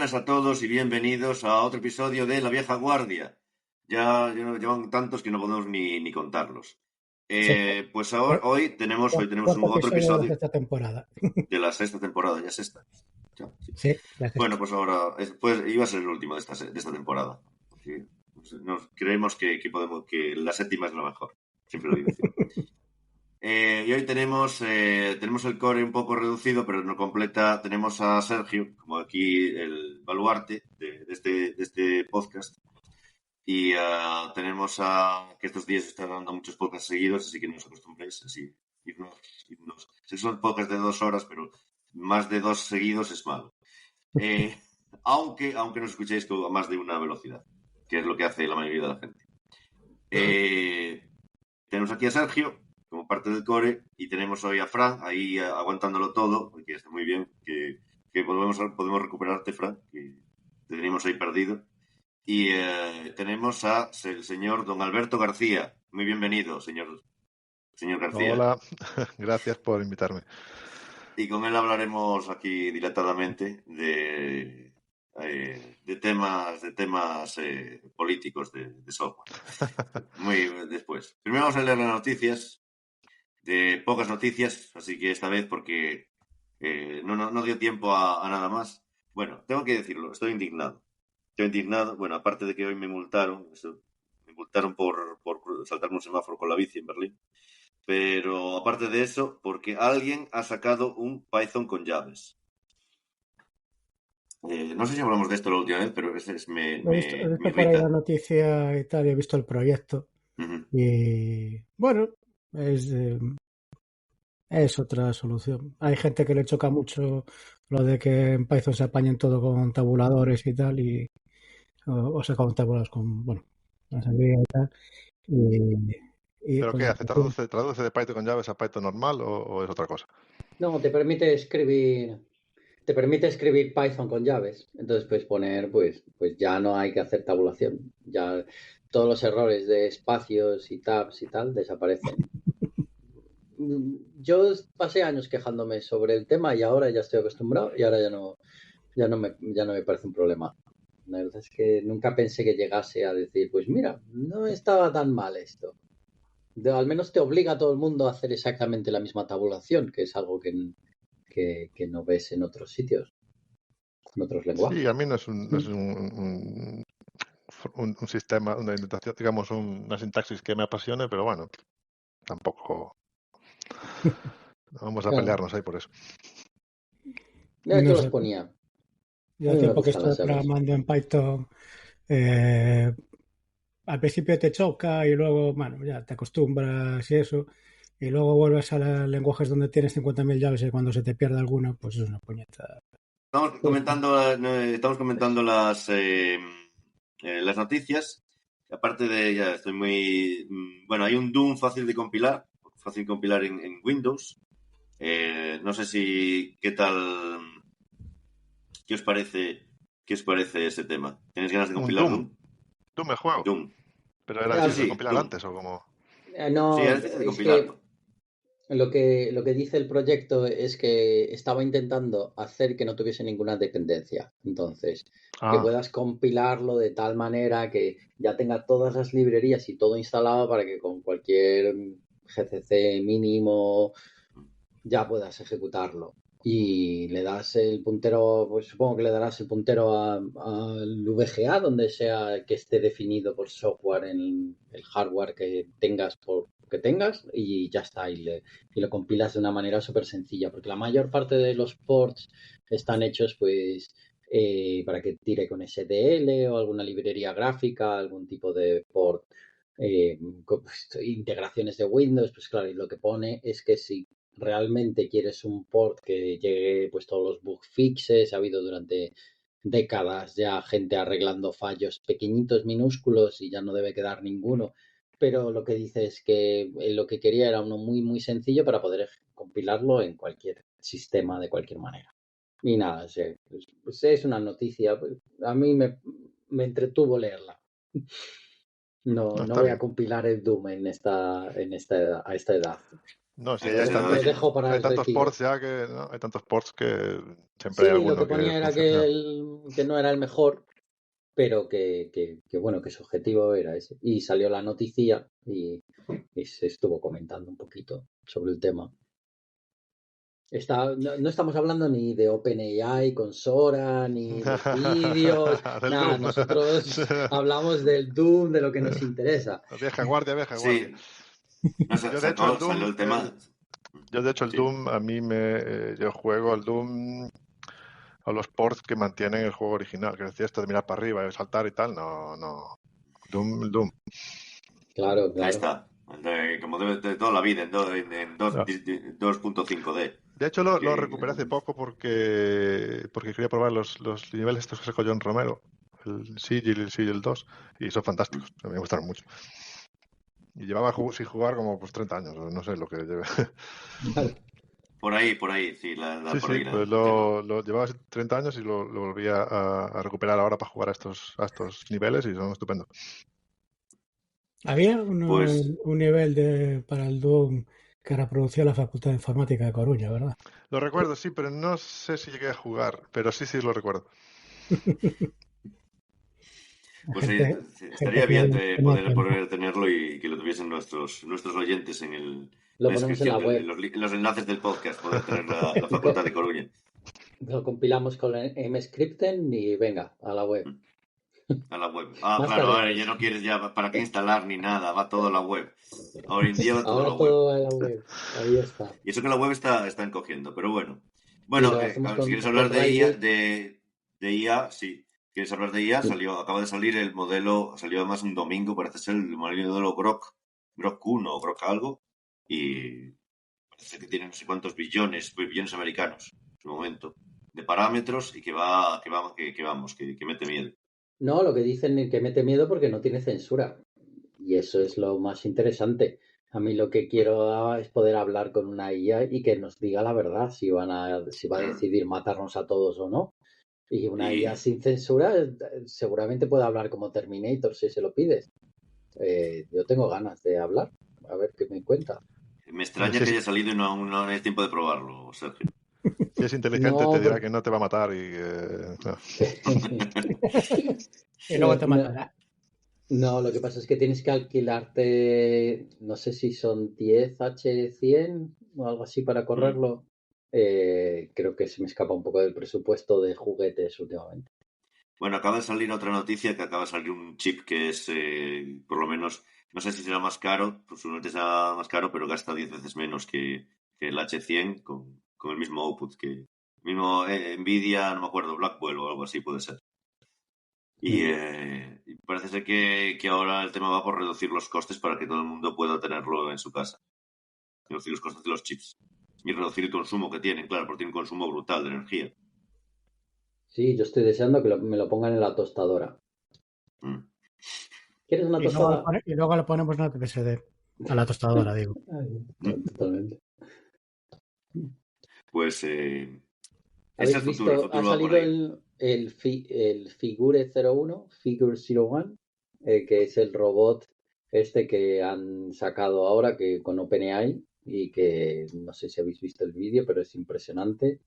buenas a todos y bienvenidos a otro episodio de La Vieja Guardia. Ya llevan tantos que no podemos ni contarlos. Sí, Pues ahora, hoy tenemos cuarto otro episodio de episodio esta temporada. de la sexta temporada, ya sexta. Ya, sí. Sí, la Bueno, sexta. pues ahora, pues iba a ser el último de esta temporada. Sí, nos creemos que la séptima es la mejor. Siempre lo digo encima. Y hoy tenemos el core un poco reducido, pero no completa. Tenemos a Sergio, como aquí el baluarte de este podcast. Y tenemos que estos días están dando muchos podcasts seguidos, así que no os acostumbréis, así, irnos. Sí, son podcasts de 2 horas, pero más de dos seguidos es malo. Eh, aunque nos escuchéis a más de una velocidad, que es lo que hace la mayoría de la gente. Tenemos aquí a Sergio como parte del core y tenemos hoy a Fran ahí aguantándolo todo, que está muy bien, que podemos recuperarte, Fran, que te teníamos ahí perdido. Y tenemos a el señor don Alberto García. Muy bienvenido, señor García. Hola, gracias por invitarme. Y con él hablaremos aquí dilatadamente de temas políticos de software. Muy después. Primero vamos a leer las noticias, de pocas noticias, así que esta vez porque no dio tiempo a nada más. Bueno, tengo que decirlo, estoy indignado. Bueno, aparte de que hoy me multaron por saltarme un semáforo con la bici en Berlín, pero aparte de eso, porque alguien ha sacado un Python con llaves. No sé si hablamos de esto la última vez, pero me He visto por ahí la irrita. noticia y tal, y he visto el proyecto. Ujú. Y bueno, es, eh, es otra solución. Hay gente que le choca mucho lo de que en Python se apañen todo con tabuladores y tal, o sea, con tabuladores, bueno, la salida y tal. Y ¿Pero qué coño, hace? ¿Traduce de Python con llaves a Python normal o es otra cosa? No, te permite escribir Python con llaves. Entonces puedes poner, pues ya no hay que hacer tabulación. Ya todos los errores de espacios y tabs y tal desaparecen. Yo pasé años quejándome sobre el tema y ahora ya estoy acostumbrado y ahora ya no me parece un problema. La verdad es que nunca pensé que llegase a decir, pues mira, no estaba tan mal esto. Al menos te obliga a todo el mundo a hacer exactamente la misma tabulación, que es algo que no ves en otros sitios, en otros Sí, lenguajes. a mí no es un sistema, una indentación, digamos, una sintaxis que me apasione, pero bueno, tampoco vamos a Claro. pelearnos ahí por eso. Yo no las sé. ponía. A Yo mí hace me tiempo que gustan estoy las llaves. programando en Python. eh, Al principio te choca y luego, bueno, ya te acostumbras y eso. Y luego vuelves a los lenguajes donde tienes 50.000 llaves y cuando se te pierde alguna, pues es una puñeta. Estamos Pues, comentando las noticias. Aparte de, ya estoy muy... Bueno, hay un Doom fácil de compilar en Windows. No sé ¿qué tal? ¿Qué os parece ese tema? ¿Tienes ganas de Un compilar Doom, Doom? Doom el juego, Doom. pero era Sí, ah, difícil de sí, compilar Doom. antes o como... Sí, no, era difícil de es compilar. que lo que dice el proyecto es que estaba intentando hacer que no tuviese ninguna dependencia. Entonces, que Ah, puedas compilarlo de tal manera que ya tenga todas las librerías y todo instalado para que con cualquier GCC mínimo ya puedas ejecutarlo. Y le das el puntero, pues supongo que le darás el puntero al VGA, donde sea que esté definido por software en el hardware que tengas, y ya está, y lo compilas de una manera súper sencilla, porque la mayor parte de los ports están hechos pues para que tire con SDL o alguna librería gráfica, algún tipo de port, integraciones de Windows, pues claro, y lo que pone es que si realmente quieres un port que llegue pues todos los bug fixes, ha habido durante décadas ya gente arreglando fallos pequeñitos, minúsculos y ya no debe quedar ninguno, pero lo que dice es que lo que quería era uno muy muy sencillo para poder compilarlo en cualquier sistema de cualquier manera. Y nada, pues es una noticia, pues, a mí me entretuvo leerla. No, no, no está voy a bien. compilar el Doom a esta edad. No, sí, Lo hay Lo dejo para hay el tantos retiro. ports ya que ¿no? Hay tantos ports que siempre Sí, hay lo alguno que que ponía era funciona. que no era el mejor, pero que bueno, que su objetivo era ese. Y salió la noticia y se estuvo comentando un poquito sobre el tema. No estamos hablando ni de OpenAI con Sora, ni de vídeos, Del nada, Doom. nosotros hablamos del Doom, de lo que nos interesa. Vieja guardia, vieja guardia. Sí, no, Yo de hecho el salió Doom, el tema. yo de hecho el Sí. Doom, a mí yo juego al Doom a los ports que mantienen el juego original, que decía esto de mirar para arriba y saltar y tal, no. Doom. Claro, Ahí claro. está. Como de toda la vida, en No. 2.5D. De hecho lo recuperé hace poco porque quería probar los niveles estos que sacó John Romero, el Siege y el Siege 2, y son fantásticos, a mí me gustaron mucho. Y llevaba sin jugar como pues 30 años, o no sé lo que llevé. Por ahí, sí, Sí, por sí, ahí pues el tema. lo llevaba 30 años y lo volví a recuperar ahora para jugar a estos niveles y son estupendos. Había Pues un nivel para el Doom que reproducía la Facultad de Informática de Coruña, ¿verdad? Lo recuerdo, sí, pero no sé si llegué a jugar, pero sí lo recuerdo. Pues sí, Gente, gente estaría bien que no hace poder tenerlo y que lo tuviesen nuestros oyentes Lo la ponemos en descripción, la web. en los enlaces del podcast, poder tener la Y Facultad de Coruña. lo compilamos con el MScripten y venga, a la web. A la web. Ah, Más claro, ahora ya tareas. no quieres ya para qué instalar ni nada, va todo a la web. Ahora en día va todo a la Ahora web. todo va en la web. Ahí está. Y eso que la web está encogiendo, pero bueno. Y Bueno, lo hacemos si quieres con hablar de IA, Railway. de IA, sí. ¿Quieres hablar de IA? Acaba de salir el modelo, salió además un domingo, parece ser el modelo Grok 1 o Grok algo, y parece que tiene no sé cuántos billones americanos en su momento, de parámetros y que mete miedo. No, lo que dicen es que mete miedo porque no tiene censura. Y eso es lo más interesante. A mí lo que quiero es poder hablar con una IA y que nos diga la verdad, si va a decidir matarnos a todos o no. Y una IA Y sin censura seguramente puede hablar como Terminator si se lo pides. Yo tengo ganas de hablar, a ver qué me cuenta. me extraña que haya salido y no hay tiempo de probarlo, Sergio. Si es inteligente te No, dirá que no te va a matar y no. y luego te no, matará. no, lo que pasa es que tienes que alquilarte, no sé si son 10 H100 o algo así para correrlo. Creo que se me escapa un poco del presupuesto de juguetes últimamente. Bueno, acaba de salir otra noticia que acaba de salir un chip que es, por lo menos, no sé si será más caro, posiblemente sea más caro, pero gasta 10 veces menos que el H100 con el mismo output mismo Nvidia, no me acuerdo, Blackwell o algo así puede ser. Y parece ser que ahora el tema va por reducir los costes para que todo el mundo pueda tenerlo en su casa. Reducir los costes de los chips. Y reducir el consumo que tienen, claro, porque tienen un consumo brutal de energía. Sí, yo estoy deseando que me lo pongan en la tostadora. Mm. ¿Quieres una tostada? Y luego le ponemos una TSD a la tostadora, digo. Totalmente. Pues ese es ¿Habéis el futuro visto? Ha va por salido ahí. el Figure 01, Figure 01, que es el robot este que han sacado ahora que con OpenAI y que no sé si habéis visto el vídeo, pero es impresionante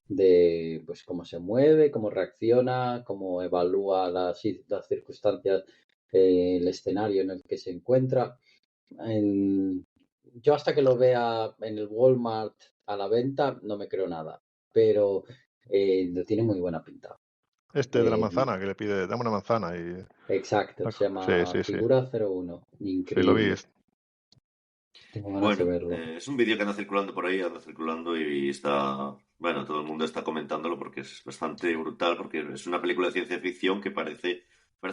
de pues cómo se mueve, cómo reacciona, cómo evalúa las circunstancias, el escenario en el que se encuentra. Yo hasta que lo vea en el Walmart a la venta no me creo nada, pero tiene muy buena pinta. De la manzana, que le pide, dame una manzana y... Exacto, se llama Sí. Figura 01. Sí, lo vi. Increíble. Tengo ganas de Bueno, verlo. es un vídeo que anda circulando por ahí, anda circulando y está, bueno, todo el mundo está comentándolo porque es bastante brutal, porque es una película de ciencia ficción que parece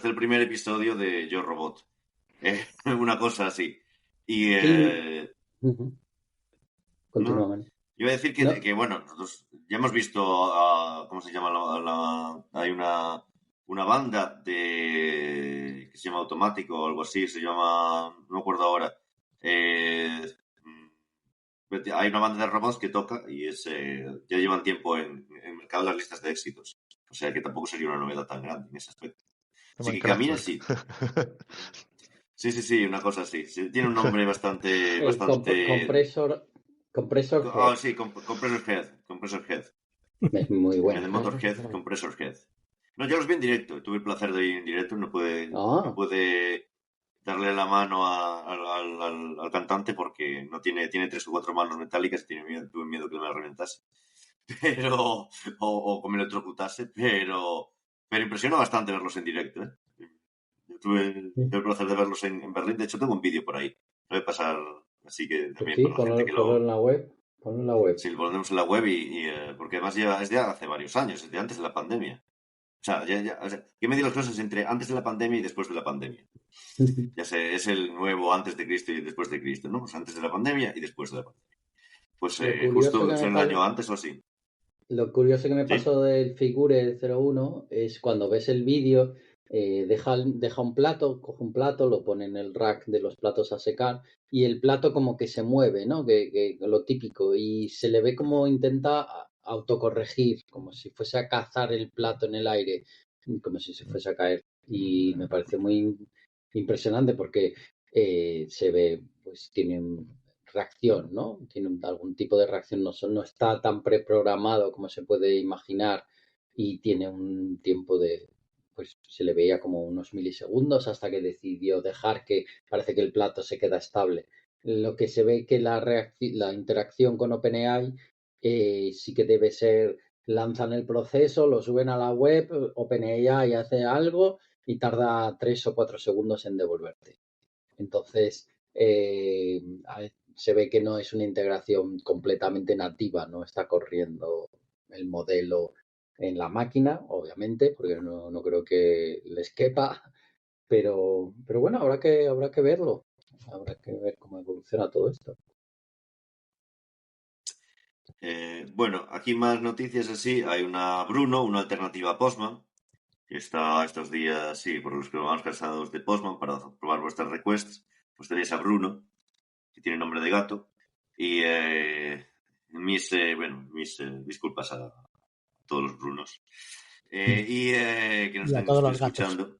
el primer episodio de Yo Robot. Una cosa así. Y Sí. no, Continúa, man. yo iba a decir No, bueno, nosotros ya hemos visto, ¿cómo se llama? Hay una banda que se llama Automático o algo así, se llama, no me acuerdo ahora. Eh, Hay una banda de robots que toca y ya llevan tiempo en el mercado de las listas de éxitos. O sea que tampoco sería una novedad tan grande en ese aspecto. Así que camina, Kraftwerk. sí. Sí, una cosa así. Sí, tiene un nombre bastante, el bastante. compresor. Compressor Ah, Head. sí, Compressor Head. Compressor Head. Es muy En buena. vez de Motorhead, Compressor Head. No, yo los vi en directo. Tuve el placer de ir en directo. No Ah, puede darle la mano al cantante porque no tiene 3 o 4 manos metálicas y tuve miedo que me la reventase. Pero, o me electrocutase, pero impresiona bastante verlos en directo, ¿eh? Yo tuve el placer de verlos en Berlín. De hecho, tengo un vídeo por ahí. Lo voy a pasar, así que pues también sí, para la gente que ponlo en lo... la web. Ponlo en la web. Si lo ponemos en la web porque además es de hace varios años, es de antes de la pandemia. O sea, o sea, yo me di las cosas entre antes de la pandemia y después de la pandemia. Ya sé, es el nuevo antes de Cristo y después de Cristo, ¿no? Pues antes de la pandemia y después de la pandemia. Pues Lo curioso que justo me fue el pasó, año antes o así. Lo curioso que me ¿Sí? pasó del Figure 01 es cuando ves el vídeo, deja un plato, coge un plato, lo pone en el rack de los platos a secar y el plato como que se mueve, ¿no? Que lo típico y se le ve como intenta autocorregir, como si fuese a cazar el plato en el aire, como si se fuese a caer. Y me pareció muy impresionante porque se ve, pues tiene reacción, ¿no? Tiene algún tipo de reacción, no está tan preprogramado como se puede imaginar y tiene un tiempo de, pues se le veía como unos milisegundos hasta que decidió dejar que parece que el plato se queda estable. Lo que se ve que la interacción con OpenAI sí que debe ser, lanzan el proceso, lo suben a la web, OpenAI hace algo y tarda 3 o 4 segundos en devolverte. Entonces, se ve que no es una integración completamente nativa, no está corriendo el modelo en la máquina, obviamente, porque no creo que les quepa, pero bueno, habrá que verlo, habrá que ver cómo evoluciona todo esto. Bueno, aquí más noticias así. Hay una alternativa a Postman, que está estos días, sí, por los que vamos cansados de Postman para probar vuestras requests. Pues tenéis a Bruno, que tiene nombre de gato. Y mis disculpas a todos los Brunos. Que nos Y a estén todos los gatos. escuchando.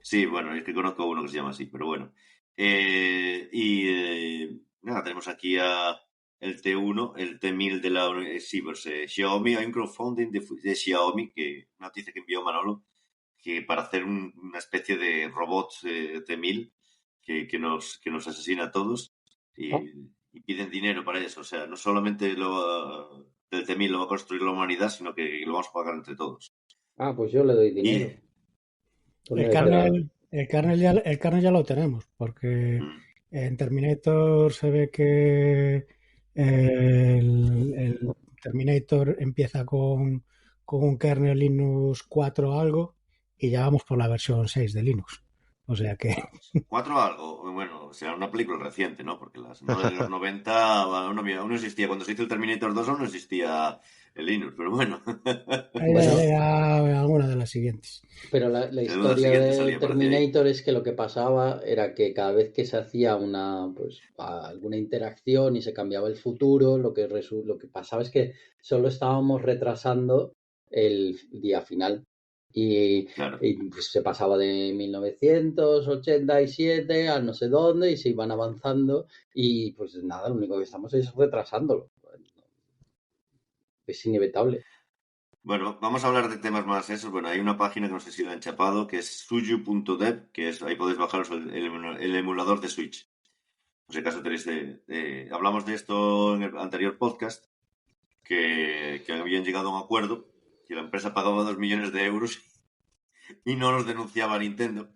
Sí, bueno, es que conozco uno que se llama así, pero bueno. Nada, tenemos aquí el T1, el T1000 de la sí, pues, Xiaomi. Hay un crowdfunding de Xiaomi, una noticia que envió Manolo, que para hacer una especie de robot T1000 que nos asesina a todos Ah, y piden dinero para eso. O sea, no solamente el T1000 lo va a construir la humanidad, sino que lo vamos a pagar entre todos. pues yo le doy Y, dinero. Pues no hay que El kernel ya lo tenemos, porque mm, en Terminator se ve que el Terminator empieza con un kernel Linux 4 o algo y ya vamos por la versión 6 de Linux. O sea que 4 algo, bueno, será una película reciente, ¿no? Porque no de los 90 aún no existía. Cuando se hizo el Terminator 2 aún no existía el Linux, pero bueno. ya Bueno, llega alguna de las siguientes. pero la En una historia siguiente de salía, aparecía ahí. Terminator es que lo que pasaba era que cada vez que se hacía alguna interacción y se cambiaba el futuro, lo que pasaba es que solo estábamos retrasando el día final. Y, Claro. pues, se pasaba de 1987 a no sé dónde y se iban avanzando y pues nada, lo único que estamos es retrasándolo. Es inevitable. Bueno, vamos a hablar de temas más esos. Bueno, hay una página que no sé si la han chapado, que es suju.dev, ahí podéis bajaros el emulador de Switch. Por si acaso tenéis hablamos de esto en el anterior podcast, que habían llegado a un acuerdo, que la empresa pagaba 2 millones de euros y no los denunciaba a Nintendo.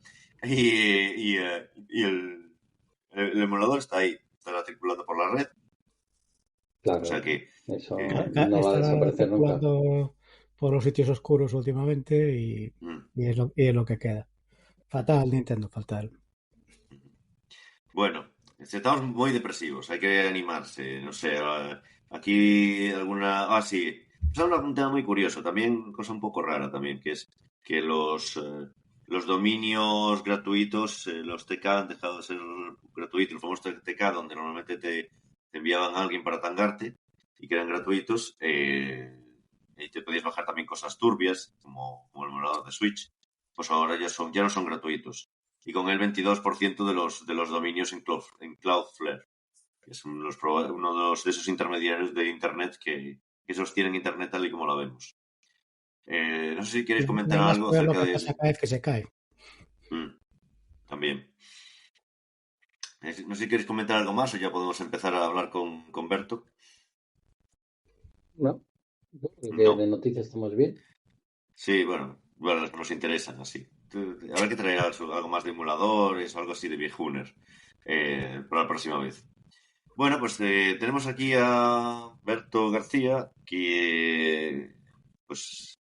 Y el emulador está ahí, está circulando por la red. O sea Claro, que, eso que, no va a Estará desaparecer nunca. circulando por los sitios oscuros últimamente mm, y es lo que queda. Fatal, Nintendo, fatal. bueno, estamos muy depresivos, hay que animarse. No sé, aquí alguna... Ah, sí. Es un tema muy curioso, también cosa un poco rara también, que es que los dominios gratuitos, los TK han dejado de ser gratuitos, los famosos TK, donde normalmente te enviaban a alguien para tangarte y que eran gratuitos, y te podías bajar también cosas turbias, como el emulador de Switch, pues ahora ya no son gratuitos y con el 22% de los dominios en Cloudflare. que es uno de esos intermediarios de Internet que sostienen Internet tal y como la vemos. No sé si queréis comentar Además, algo pues, lo acerca que de... pasa cada vez que se cae. También. No sé si queréis comentar algo más o ya podemos empezar a hablar con Berto. No, yo creo que No. de noticias estamos bien. Sí, bueno, las que nos interesan, así. A ver qué traerá algo más de emuladores o algo así de viejuner para la próxima vez. Bueno, pues tenemos aquí a Berto García, que pues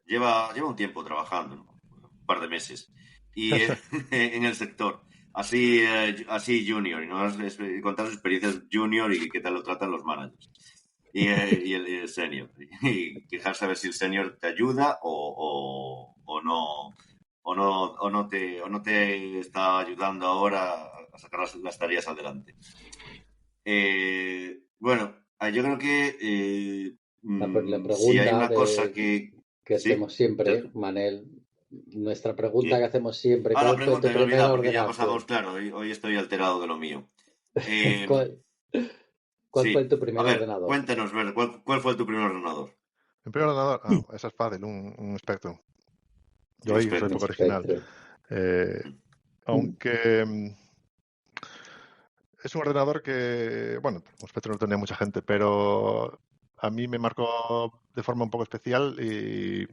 lleva un tiempo trabajando, ¿no? Un par de meses, y en el sector. Así junior, y nos contar sus experiencias junior y qué tal lo tratan los managers. Y el senior. Y quejarse a ver si el senior te ayuda o no. O no te está ayudando ahora a sacar las tareas adelante. Bueno, yo creo que La si hay pregunta una cosa que... que Sí, hacemos siempre, Manel, nuestra pregunta que ¿qué? hacemos siempre, Ah, la ¿cuál fue pregunta tu me he primer olvidado porque ya pasamos, ordenador? claro, hoy estoy alterado de lo mío. ¿Cuál, cuál fue Sí, tu a primer ver, ordenador? cuéntanos, Ver, ¿cuál fue tu primer ordenador? Mi primer ordenador, esa es fácil, un Spectrum. Yo Un ahí soy Spectrum. Un poco original. Spectrum. Aunque es un ordenador que, bueno, un Spectrum no tenía mucha gente, pero a mí me marcó de forma un poco especial y,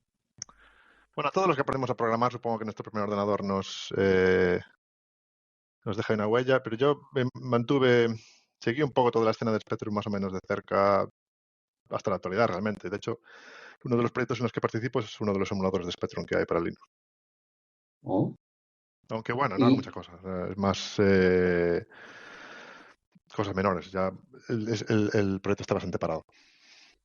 bueno, a todos los que aprendemos a programar, supongo que nuestro primer ordenador nos deja una huella, pero yo seguí un poco toda la escena de Spectrum más o menos de cerca hasta la actualidad realmente. De hecho, uno de los proyectos en los que participo es uno de los emuladores de Spectrum que hay para Linux. ¿Oh? Aunque bueno, no es mucha ¿Y, cosa, es más cosas menores. Ya el proyecto está bastante parado.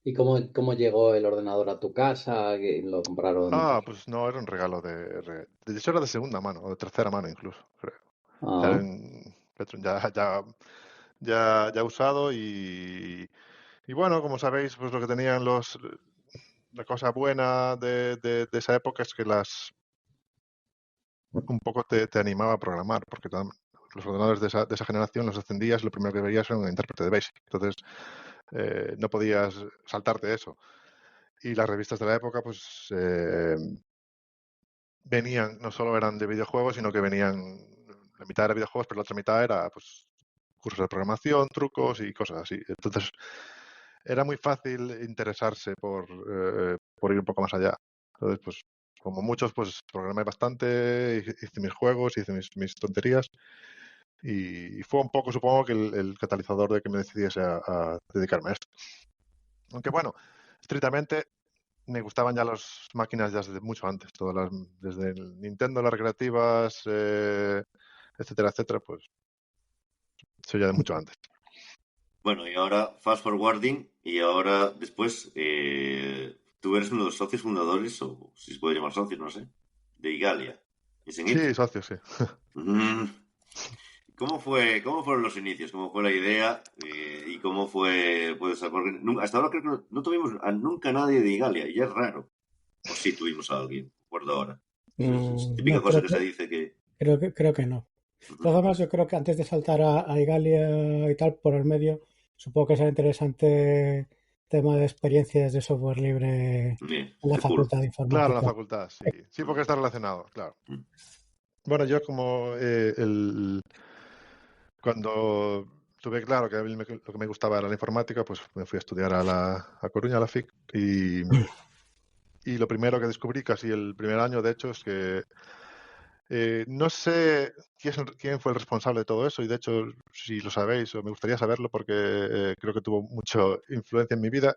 y cómo llegó el ordenador a tu casa? ¿Que ¿Lo compraron? Pues no, era un regalo de hecho era de segunda mano, o de tercera mano incluso, creo. Ya era Ah, un Spectrum ya usado y bueno, como sabéis, pues lo que tenían la cosa buena de esa época es que un poco te animaba a programar, porque los ordenadores de esa generación los encendías y lo primero que veías era un intérprete de BASIC. Entonces, no podías saltarte eso. Y las revistas de la época, pues, venían, no solo eran de videojuegos, sino que venían, la mitad era videojuegos, pero la otra mitad era, pues, cursos de programación, trucos y cosas así. Entonces, era muy fácil interesarse por ir un poco más allá. Entonces, pues, como muchos, pues programé bastante, hice mis juegos, hice mis tonterías y fue un poco, supongo, que el catalizador de que me decidiese a dedicarme a esto. Aunque bueno, estrictamente me gustaban ya las máquinas ya desde mucho antes, desde el Nintendo, las recreativas, etcétera, etcétera, pues eso ya de mucho antes. Bueno, y ahora fast forwarding, y ahora después tú eres uno de los socios fundadores, o si se puede llamar socios, no sé, de Igalia. ¿Es en it? Sí, socio, sí. Mm, ¿Cómo fueron los inicios? ¿Cómo fue la idea? ¿Y cómo fue, puede ser? Porque hasta ahora creo que no tuvimos nunca nadie de Igalia, y es raro. O sí tuvimos a alguien, no recuerdo ahora. Es típica No, cosa que se dice que... creo que no. De Ujú. todas formas, yo creo que antes de saltar a Igalia y tal, por el medio, supongo que será interesante tema de experiencias de software libre Bien, en la de cool. Facultad de Claro, en la Informática. facultad, sí. Sí, porque está relacionado, claro. Mm. Bueno, yo como cuando tuve claro que a mí lo que me gustaba era la informática, pues me fui a estudiar a Coruña, a la FIC, y lo primero que descubrí, casi el primer año, de hecho, es que no sé quién fue el responsable de todo eso, y de hecho, si lo sabéis, o me gustaría saberlo, porque creo que tuvo mucha influencia en mi vida.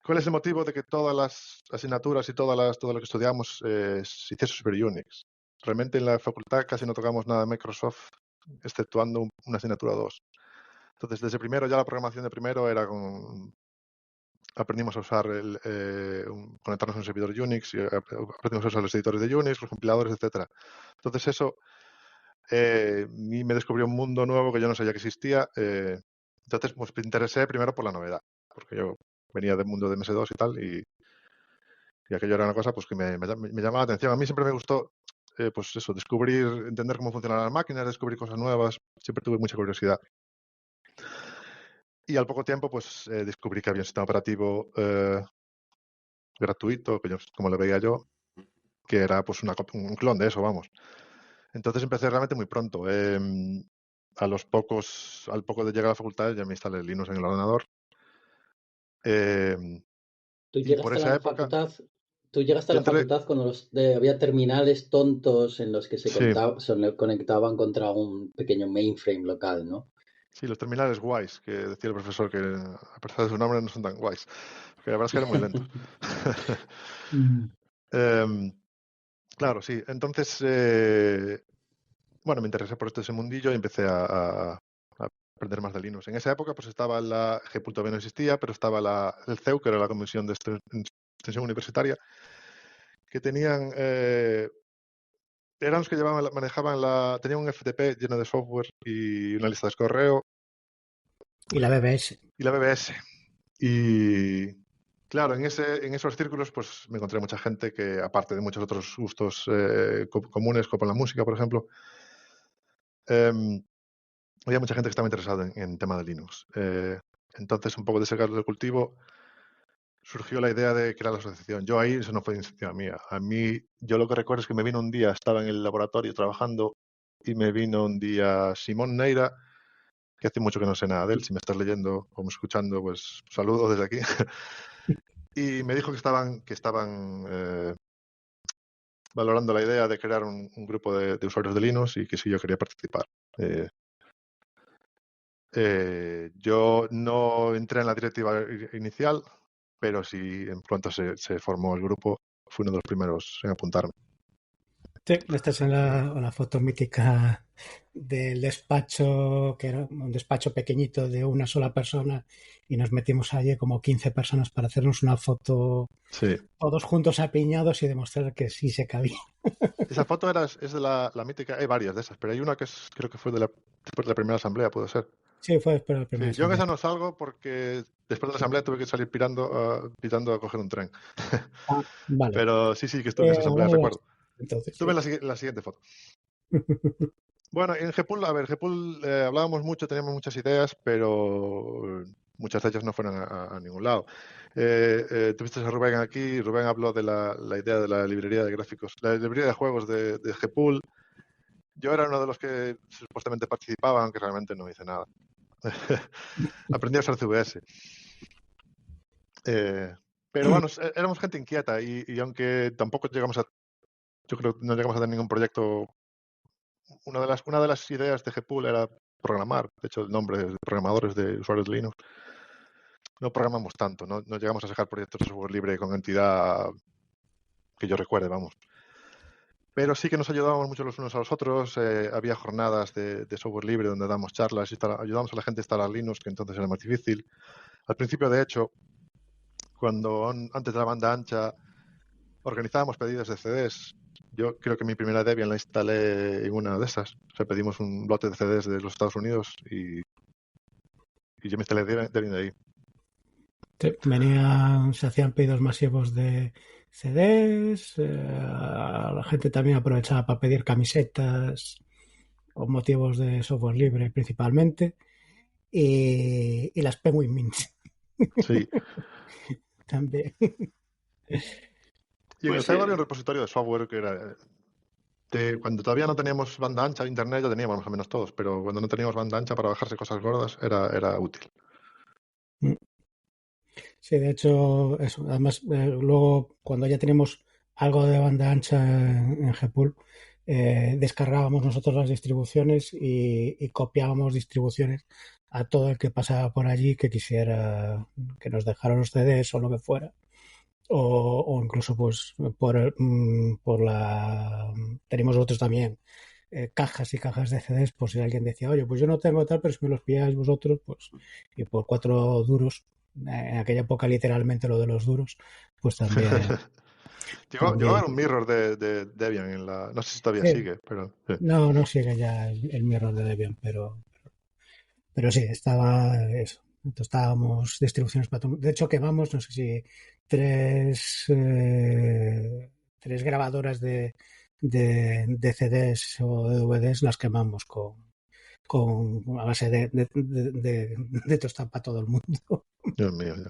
¿Cuál es el motivo de que todas las asignaturas y todo lo que estudiamos se hiciese sobre Unix? Realmente en la facultad casi no tocamos nada de Microsoft, exceptuando una asignatura o dos. Entonces, desde primero, ya la programación de primero era aprendimos a usar conectarnos a un servidor Unix, y aprendimos a usar los editores de Unix, los compiladores, etcétera. Entonces, eso a mí me descubrió un mundo nuevo que yo no sabía que existía. Entonces, pues me interesé primero por la novedad, porque yo venía del mundo de MS2 y tal, y aquello era una cosa pues que me llamaba la atención. A mí siempre me gustó pues eso, entender cómo funcionan las máquinas, descubrir cosas nuevas. Siempre tuve mucha curiosidad. Y al poco tiempo, pues descubrí que había un sistema operativo gratuito, como lo veía yo, que era pues un clon de eso, vamos. Entonces empecé realmente muy pronto. Al poco de llegar a la facultad ya me instalé Linux en el ordenador. Tú Y por llegaste a esa la época, facultad, tú llegaste a yo la entré, facultad cuando había terminales tontos en los que sí, se conectaban contra un pequeño mainframe local, ¿no? sí, los terminales guays, que decía el profesor que a pesar de su nombre no son tan guays, que la verdad es que eran muy lentos. Mm. Claro, sí. Entonces, bueno, me interesé por ese mundillo y empecé a aprender más de Linux. En esa época, pues estaba la GPU, todavía no existía, pero estaba el CEU, que era la Comisión de Extensión Universitaria, que eran los que tenían un FTP lleno de software y una lista de correo Y la BBS. y la BBS. Y claro, en esos círculos pues me encontré mucha gente que, aparte de muchos otros gustos comunes, como la música, por ejemplo, había mucha gente que estaba interesada en tema de Linux. Entonces, un poco de ese caldo de cultivo, surgió la idea de crear la asociación. Yo ahí, eso no fue iniciativa mía. A mí, yo lo que recuerdo es que me vino un día, estaba en el laboratorio trabajando, y me vino un día Simón Neira, que hace mucho que no sé nada de él. Si me estás leyendo o me escuchando, pues saludo desde aquí. Y me dijo que estaban valorando la idea de crear un grupo de usuarios de Linux y que si yo quería participar. Yo no entré en la directiva inicial, pero sí, en cuanto se formó el grupo, fui uno de los primeros en apuntarme. Sí, esta es la foto mítica del despacho, que era un despacho pequeñito de una sola persona, y nos metimos allí como 15 personas para hacernos una foto Sí. todos juntos apiñados y demostrar que sí se cabía. Esa foto es de la mítica, hay varias de esas, pero hay una que creo que fue después de la primera asamblea, puede ser. Sí, fue después de la primera Sí, yo en asamblea. esa no salgo porque después de la asamblea tuve que salir pitando a coger un tren. Ah, vale. Pero sí, que estuve en esa asamblea, Ahora ya recuerdo. está. Entonces, Estuve sí. en la siguiente foto. Bueno, en GPUL, a ver, GPUL hablábamos mucho, teníamos muchas ideas, pero muchas de ellas no fueron a ningún lado. Tuviste a Rubén aquí, Rubén habló de la idea de la librería de gráficos, la librería de juegos de GPUL. Yo era uno de los que supuestamente participaba, aunque realmente no hice nada. Aprendí a usar CVS. Pero bueno, éramos gente inquieta y aunque tampoco yo creo que no llegamos a tener ningún proyecto. Una de las ideas de GPUL era programar. De hecho, el nombre de programadores de usuarios de Linux. No programamos tanto, no llegamos a sacar proyectos de software libre con entidad que yo recuerde, vamos. Pero sí que nos ayudábamos mucho los unos a los otros. Había jornadas de software libre donde damos charlas y ayudábamos a la gente a instalar Linux, que entonces era más difícil. Al principio, de hecho, antes de la banda ancha, organizábamos pedidos de CDs. Yo creo que mi primera Debian la instalé en una de esas. O sea, pedimos un lote de CDs de los Estados Unidos y yo me instalé Debian de ahí. Sí, se hacían pedidos masivos de CDs, la gente también aprovechaba para pedir camisetas con motivos de software libre principalmente, y las Penguin Mints Sí. también. Y en el Pues CEU había un repositorio de software que era. Cuando todavía no teníamos banda ancha, internet ya teníamos más o menos todos, pero cuando no teníamos banda ancha para bajarse cosas gordas era útil. Sí, de hecho, eso. Además, luego cuando ya tenemos algo de banda ancha en GPUL, descargábamos nosotros las distribuciones y copiábamos distribuciones a todo el que pasaba por allí que quisiera que nos dejara los CDs o lo que fuera. O incluso pues tenemos nosotros también cajas y cajas de CDs, por si alguien decía, oye, pues yo no tengo tal, pero si me los pilláis vosotros, pues, y por 4 duros, en aquella época literalmente lo de los duros, pues también. Llegó a también haber un mirror de Debian no sé si todavía sí, sigue, pero sí. no sigue ya el mirror de Debian, pero sí, estaba eso. Entonces estábamos distribuciones para todo. De hecho, quemamos, no sé si tres, tres grabadoras de de CDs o de DVDs las quemamos a base de tostar para todo el mundo. Dios mío, ya.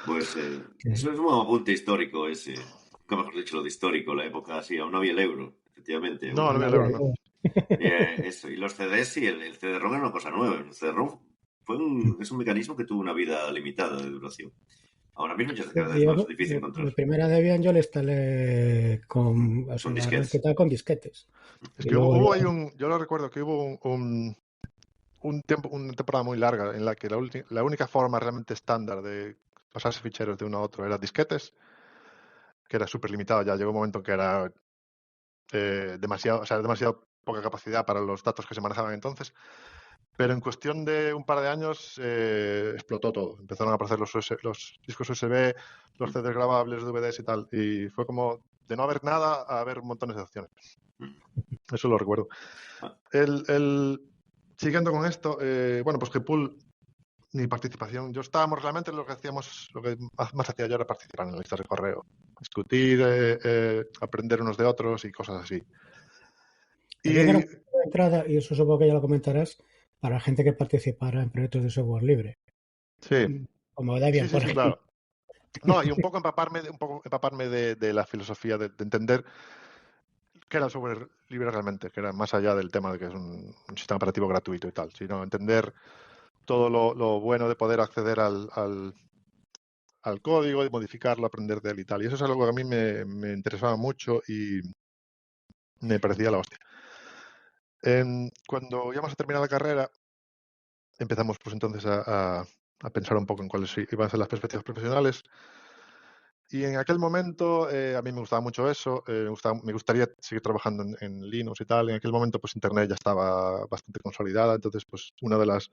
Pues eso es un apunte histórico ese. Nunca mejor dicho lo de histórico, la época así, aún no había el euro, efectivamente. No, no No me había alegro, ¿no? yo. Eso, y los CDs sí, el CD-ROM era una cosa nueva. El CD-ROM es un mecanismo que tuvo una vida limitada de duración. Ahora mismo ya es cada vez más Yo, difícil encontrar. mi primera Debian yo la instalé o sea, Con la disquetes. arranqué con disquetes. Es Y que luego hubo ya, ahí yo lo recuerdo que hubo un tiempo, una temporada muy larga en la que la única forma realmente estándar de pasarse ficheros de uno a otro era disquetes, que era súper limitado. Ya llegó un momento que era demasiado, o sea, demasiado poca capacidad para los datos que se manejaban entonces. Pero en cuestión de un par de años explotó todo. Empezaron a aparecer los discos USB, los CDs grabables, DVDs y tal. Y fue como de no haber nada a haber montones de opciones. Eso lo recuerdo. Ah, Siguiendo con esto, bueno, pues Gpool, mi participación, yo estábamos realmente lo que hacíamos, lo que más hacía yo era participar en las listas de correo, discutir, aprender unos de otros y cosas así. Debian era Y una entrada, y eso supongo que ya lo comentarás, para gente que participara en proyectos de software libre, sí, como sí, Debian, sí, por sí, ejemplo. claro. No, y un poco empaparme de la filosofía, de entender qué era el software libre realmente, que era más allá del tema de que es un sistema operativo gratuito y tal, sino entender todo lo bueno de poder acceder al código, de modificarlo, aprender de él y tal. Y eso es algo que a mí me interesaba mucho y me parecía la hostia. Cuando íbamos a terminar la carrera, empezamos pues entonces a pensar un poco en cuáles iban a ser las perspectivas profesionales. Y en aquel momento a mí me gustaba mucho eso, me gustaría seguir trabajando en Linux y tal. En aquel momento pues Internet ya estaba bastante consolidada, entonces pues una de las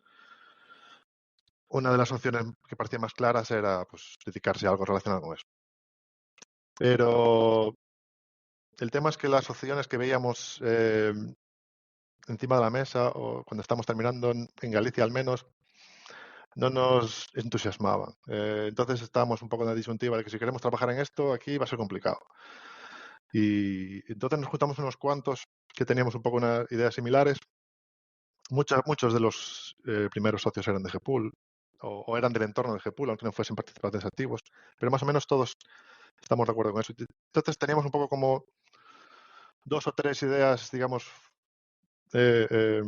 opciones que parecía más claras era pues dedicarse a algo relacionado con eso. Pero el tema es que las opciones que veíamos encima de la mesa o cuando estamos terminando, en Galicia al menos, no nos entusiasmaban. Entonces estábamos un poco en la disyuntiva de que si queremos trabajar en esto, aquí va a ser complicado. Y entonces nos juntamos unos cuantos que teníamos un poco unas ideas similares. Muchos de los primeros socios eran de Gpool o eran del entorno de Gpool, aunque no fuesen participantes activos, pero más o menos todos estamos de acuerdo con eso. Entonces teníamos un poco como dos o tres ideas, digamos, eh, eh,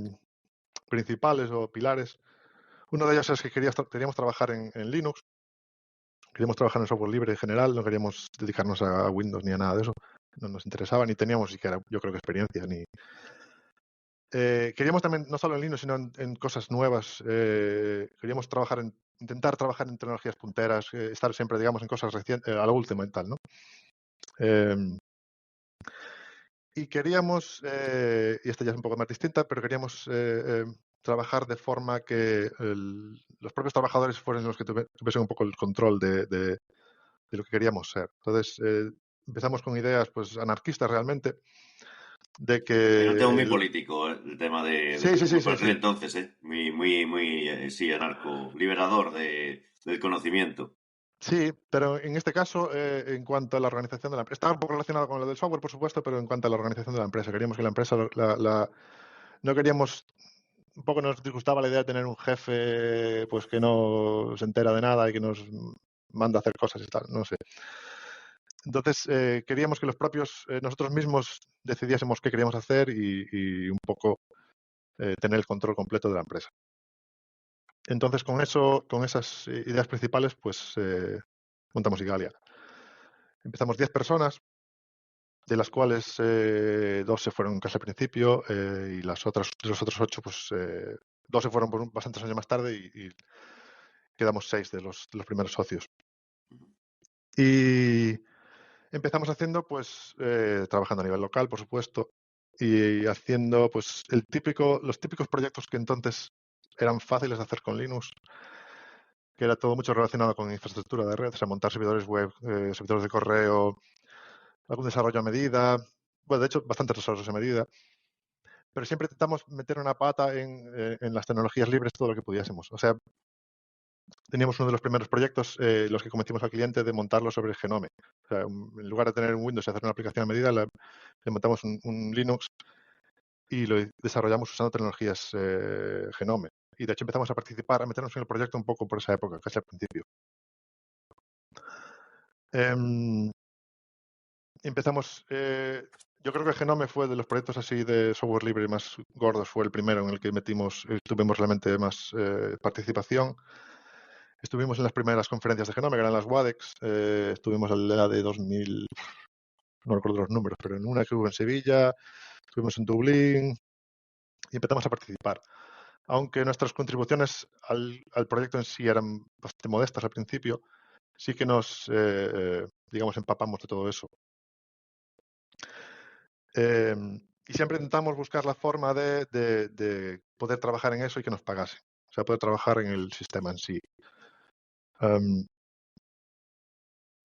principales o pilares. Uno de ellos es que queríamos trabajar en Linux, queríamos trabajar en software libre en general, no queríamos dedicarnos a Windows ni a nada de eso, no nos interesaba, ni teníamos siquiera, yo creo que experiencia. Queríamos también, no solo en Linux, sino en cosas nuevas. Queríamos intentar trabajar en tecnologías punteras, estar siempre, digamos, en cosas recientes, a lo último y tal, ¿no? Y queríamos, y esta ya es un poco más distinta, pero queríamos trabajar de forma que los propios trabajadores fueran los que tuviesen un poco el control de lo que queríamos ser. Entonces, empezamos con ideas pues anarquistas realmente, de Era un tema que... muy político, el tema de Sí, sí, sí, Gepul por sí, aquel sí. entonces, muy, sí, anarco, liberador del conocimiento. Sí, pero en este caso, en cuanto a la organización de la empresa, estaba un poco relacionado con lo del software, por supuesto, pero en cuanto a la organización de la empresa, queríamos que la empresa, no queríamos, un poco nos disgustaba la idea de tener un jefe pues que no se entera de nada y que nos manda a hacer cosas y tal, no sé. Entonces, queríamos que los propios, nosotros mismos decidiésemos qué queríamos hacer y un poco tener el control completo de la empresa. Entonces, con esas ideas principales, pues montamos Igalia. Empezamos 10 personas, de las cuales 2 se fueron casi al principio y los otros 8, pues 2 se fueron por bastantes años más tarde y quedamos 6 de los primeros socios. Y empezamos haciendo, pues, trabajando a nivel local, por supuesto, y haciendo, pues, los típicos proyectos que entonces eran fáciles de hacer con Linux, que era todo mucho relacionado con infraestructura de red, o sea, montar servidores web, servidores de correo, algún desarrollo a medida, bueno, de hecho, bastantes desarrollos a medida, pero siempre intentamos meter una pata en las tecnologías libres todo lo que pudiésemos. O sea, teníamos uno de los primeros proyectos, los que convencimos al cliente de montarlo sobre Genome. O sea, en lugar de tener un Windows y hacer una aplicación a medida, le montamos un Linux y lo desarrollamos usando tecnologías Genome. Y de hecho empezamos a participar, a meternos en el proyecto un poco por esa época, casi al principio. Empezamos, yo creo que Genome fue de los proyectos así de software libre más gordos, fue el primero en el que tuvimos realmente más participación. Estuvimos en las primeras conferencias de Genome, que eran las WADEX, estuvimos en la de 2000, no recuerdo los números, pero en una que hubo en Sevilla, estuvimos en Dublín y empezamos a participar. Aunque nuestras contribuciones al proyecto en sí eran bastante modestas al principio, sí que nos, digamos, empapamos de todo eso. Y siempre intentamos buscar la forma de poder trabajar en eso y que nos pagasen. O sea, poder trabajar en el sistema en sí.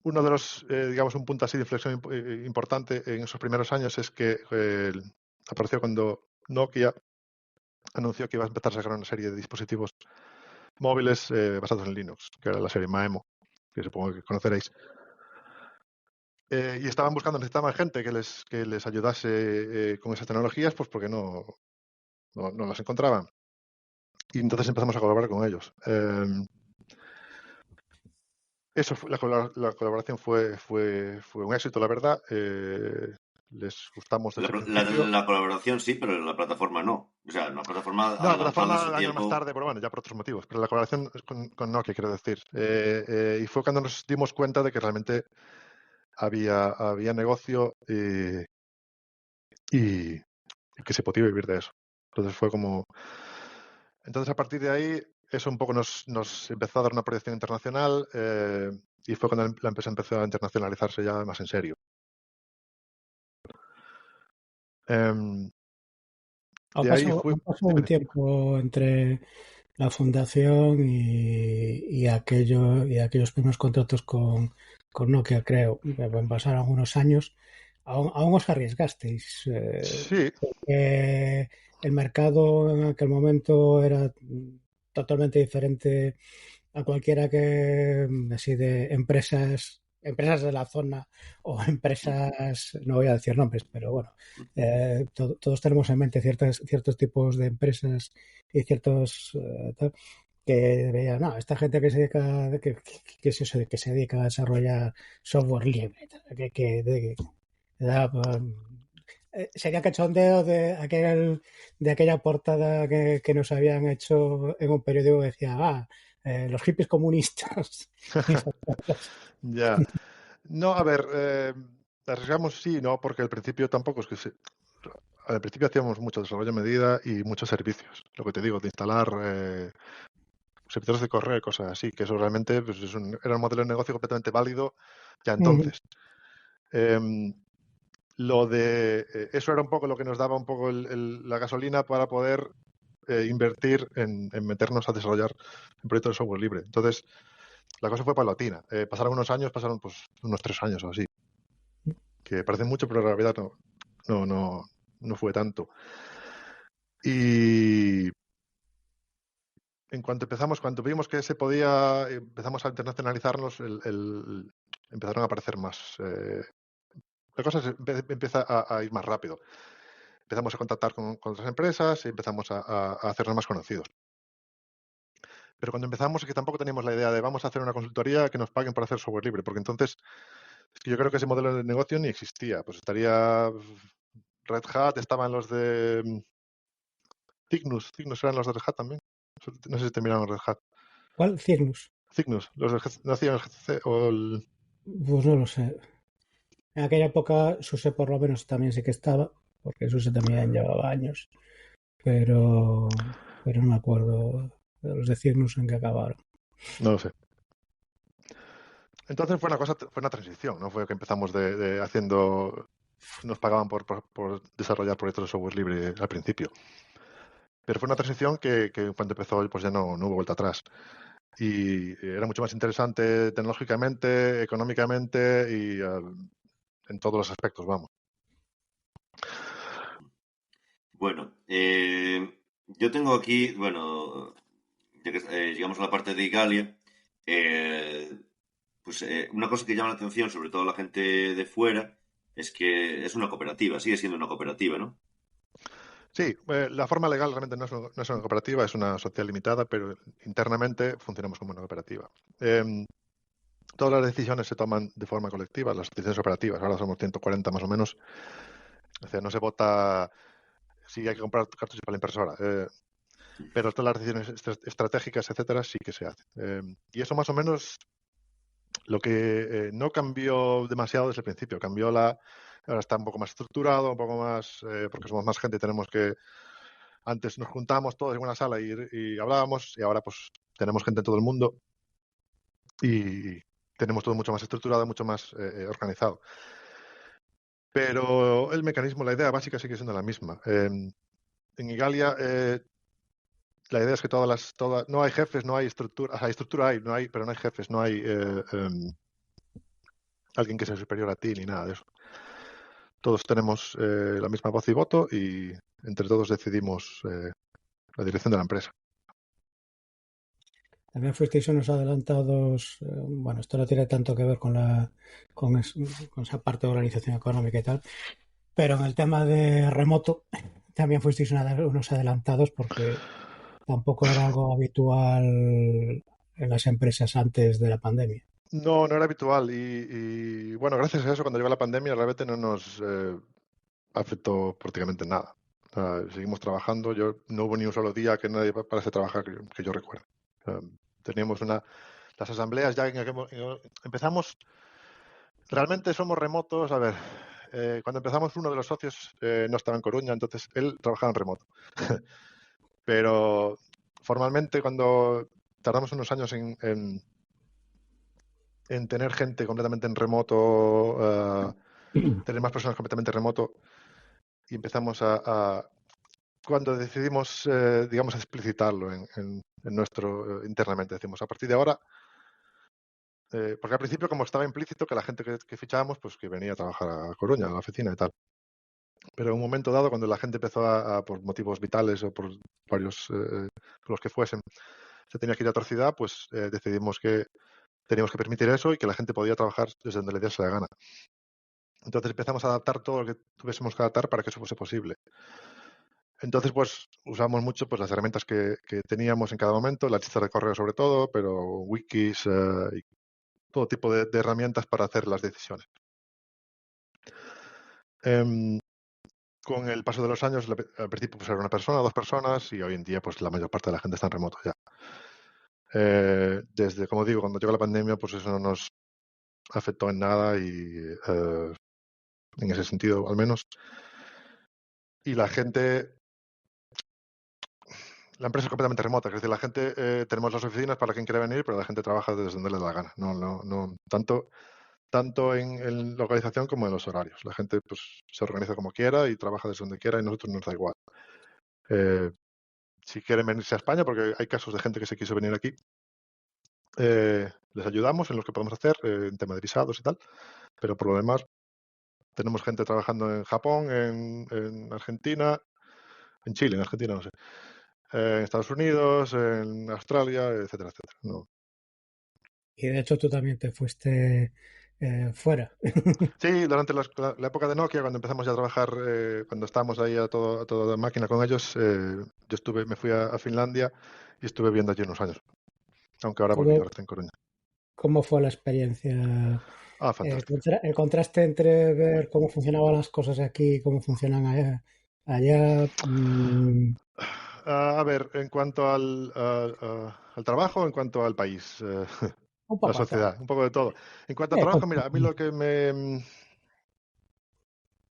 Uno de los, digamos, un punto así de inflexión importante en esos primeros años es que apareció cuando Nokia anunció que iba a empezar a sacar una serie de dispositivos móviles basados en Linux, que era la serie Maemo, que supongo que conoceréis. Y necesitaban gente que les ayudase con esas tecnologías, pues porque no las encontraban. Y entonces empezamos a colaborar con ellos. La colaboración fue un éxito, la verdad. Les gustamos desde el principio. La colaboración sí, pero la plataforma no. O sea, la plataforma No, ha la lanzado en plataforma su años más tiempo. tarde, pero bueno, ya por otros motivos. Pero la colaboración es con Nokia, quiero decir. Y fue cuando nos dimos cuenta de que realmente había negocio y que se podía vivir de eso. Entonces fue como... Entonces, a partir de ahí, eso un poco nos empezó a dar una proyección internacional y fue cuando la empresa empezó a internacionalizarse ya más en serio. De ahí fui... Han pasado un tiempo entre la fundación y aquellos primeros contratos con Nokia, creo. Pasaron algunos años. Aún os arriesgasteis. Sí, El mercado en aquel momento era totalmente diferente a cualquiera que así de empresas de la zona o empresas, no voy a decir nombres, pero bueno, todos tenemos en mente ciertos tipos de empresas y ciertos que veían, no, esta gente que se dedica, que es eso, que se dedica a desarrollar software libre, sería cachondeo de aquella portada que nos habían hecho en un periódico que decía, los hippies comunistas. ya. No, a ver, arriesgamos sí, no, porque al principio tampoco es que al principio hacíamos mucho desarrollo a medida y muchos servicios. Lo que te digo, de instalar servidores de correo y cosas así, que eso realmente pues, era un modelo de negocio completamente válido ya entonces. Eso era un poco lo que nos daba un poco la gasolina para poder invertir en meternos a desarrollar un proyecto de software libre. Entonces, la cosa fue paulatina. Pasaron unos años, pasaron pues unos 3 años o así, que parece mucho, pero en realidad no fue tanto. Y en cuando vimos que se podía, empezamos a internacionalizarnos, empezaron a aparecer más. La cosa empieza a ir más rápido. Empezamos a contactar con otras empresas y empezamos a hacernos más conocidos. Pero cuando empezamos es que tampoco teníamos la idea de vamos a hacer una consultoría que nos paguen por hacer software libre, porque entonces es que yo creo que ese modelo de negocio ni existía. Pues estaría Red Hat, estaban los de Cygnus eran los de Red Hat también. No sé si terminaron Red Hat. ¿Cuál? Cygnus. Cygnus, los de no hacían el GCC o el... Pues no lo sé. En aquella época SUSE por lo menos también sí que estaba, porque SUSE también llevaba años, pero no me acuerdo de los de Cygnus en que acabaron. No lo sé. Entonces fue una transición, no fue que empezamos haciendo, nos pagaban por desarrollar proyectos de software libre al principio. Pero fue una transición que cuando empezó pues ya no hubo vuelta atrás. Y era mucho más interesante tecnológicamente, económicamente y en todos los aspectos, vamos. Bueno, yo tengo aquí, bueno, ya que llegamos a la parte de Italia, pues una cosa que llama la atención, sobre todo a la gente de fuera, es que es una cooperativa, sigue siendo una cooperativa, ¿no? Sí, la forma legal realmente no es una cooperativa, es una sociedad limitada, pero internamente funcionamos como una cooperativa. Todas las decisiones se toman de forma colectiva, las decisiones operativas. Ahora somos 140 más o menos. O sea, no se vota si hay que comprar cartuchos para la impresora. Pero todas las decisiones estratégicas, etcétera, sí que se hacen. Y eso más o menos lo que no cambió demasiado desde el principio. Ahora está un poco más estructurado, un poco más, porque somos más gente y tenemos que... Antes nos juntábamos todos en una sala y hablábamos, y ahora pues tenemos gente en todo el mundo y tenemos todo mucho más estructurado, mucho más organizado. Pero el mecanismo, la idea básica sigue siendo la misma. En Igalia, la idea es que no hay jefes, no hay estructura, o sea, hay estructura pero no hay jefes, no hay alguien que sea superior a ti ni nada de eso. Todos tenemos la misma voz y voto y entre todos decidimos la dirección de la empresa. También fuisteis unos adelantados, bueno, esto no tiene tanto que ver con esa parte de organización económica y tal, pero en el tema de remoto también fuisteis unos adelantados porque tampoco era algo habitual en las empresas antes de la pandemia. No, no era habitual bueno, gracias a eso cuando llegó la pandemia realmente no nos afectó prácticamente nada. O sea, seguimos trabajando, no hubo ni un solo día que nadie parase a trabajar que yo recuerde. Teníamos las asambleas ya empezamos, realmente somos remotos, a ver, cuando empezamos uno de los socios no estaba en Coruña, entonces él trabajaba en remoto. Pero formalmente cuando tardamos unos años en tener gente completamente en remoto, tener más personas completamente remoto y empezamos cuando decidimos, digamos, explicitarlo en nuestro internamente, decimos, a partir de ahora, porque al principio como estaba implícito que la gente que fichábamos, pues que venía a trabajar a Coruña, a la oficina y tal. Pero en un momento dado, cuando la gente empezó por motivos vitales o por varios, por los que fuesen, se tenía que ir a otra ciudad, pues decidimos que teníamos que permitir eso y que la gente podía trabajar desde donde le diese la gana. Entonces empezamos a adaptar todo lo que tuviésemos que adaptar para que eso fuese posible. Entonces, pues usamos mucho pues, las herramientas que teníamos en cada momento, las listas de correo sobre todo, pero wikis y todo tipo de herramientas para hacer las decisiones. Con el paso de los años, al principio pues, era una persona, dos personas, y hoy en día pues la mayor parte de la gente está en remoto ya. Desde, como digo, cuando llegó la pandemia, pues eso no nos afectó en nada y en ese sentido al menos. Y la empresa es completamente remota, es decir, la gente, tenemos las oficinas para quien quiera venir, pero la gente trabaja desde donde le da la gana. No, tanto en localización como en los horarios. La gente pues se organiza como quiera y trabaja desde donde quiera y a nosotros nos da igual. Si quieren venirse a España, porque hay casos de gente que se quiso venir aquí, les ayudamos en lo que podemos hacer, en tema de visados y tal, pero por lo demás tenemos gente trabajando en Japón, en Argentina, en Chile, en Argentina, no sé, en Estados Unidos, en Australia, etcétera, etcétera. No. Y de hecho tú también te fuiste fuera. Sí, durante la época de Nokia, cuando empezamos ya a trabajar, cuando estábamos ahí a toda máquina con ellos, me fui a Finlandia y estuve viviendo allí unos años. Aunque ahora volví, ¿Cómo, ahora estoy en Coruña. cómo fue la experiencia? Ah, fantástico. El contraste entre ver cómo funcionaban las cosas aquí y cómo funcionan allá, A ver, en cuanto al trabajo, en cuanto al país, un la poco a todo. sociedad, un poco de todo. En cuanto al trabajo, mira, a mí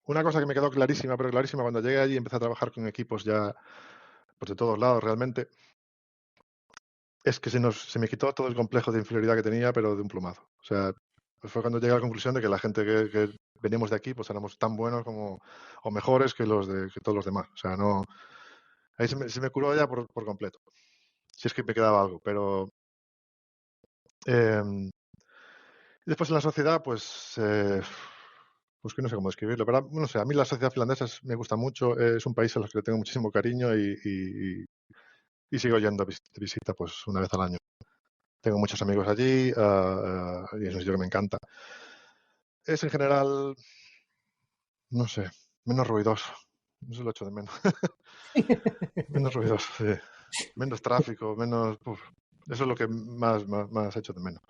una cosa que me quedó clarísima, pero clarísima cuando llegué allí y empecé a trabajar con equipos ya pues de todos lados realmente, es que se me quitó todo el complejo de inferioridad que tenía, pero de un plumazo. O sea, pues fue cuando llegué a la conclusión de que la gente que veníamos de aquí, pues éramos tan buenos como, o mejores que que todos los demás. O sea, no, ahí se me curó ya por completo. Si es que me quedaba algo, pero eh, después en la sociedad, pues que no sé cómo describirlo, pero no sé, a mí la sociedad finlandesa me gusta mucho, es un país al que le tengo muchísimo cariño y y sigo yendo de visita pues una vez al año. Tengo muchos amigos allí y es un sitio que me encanta. Es en general, no sé, menos ruidoso. Eso lo echo de menos. Menos ruidoso, sí. Menos tráfico, menos... Eso es lo que más echo de menos.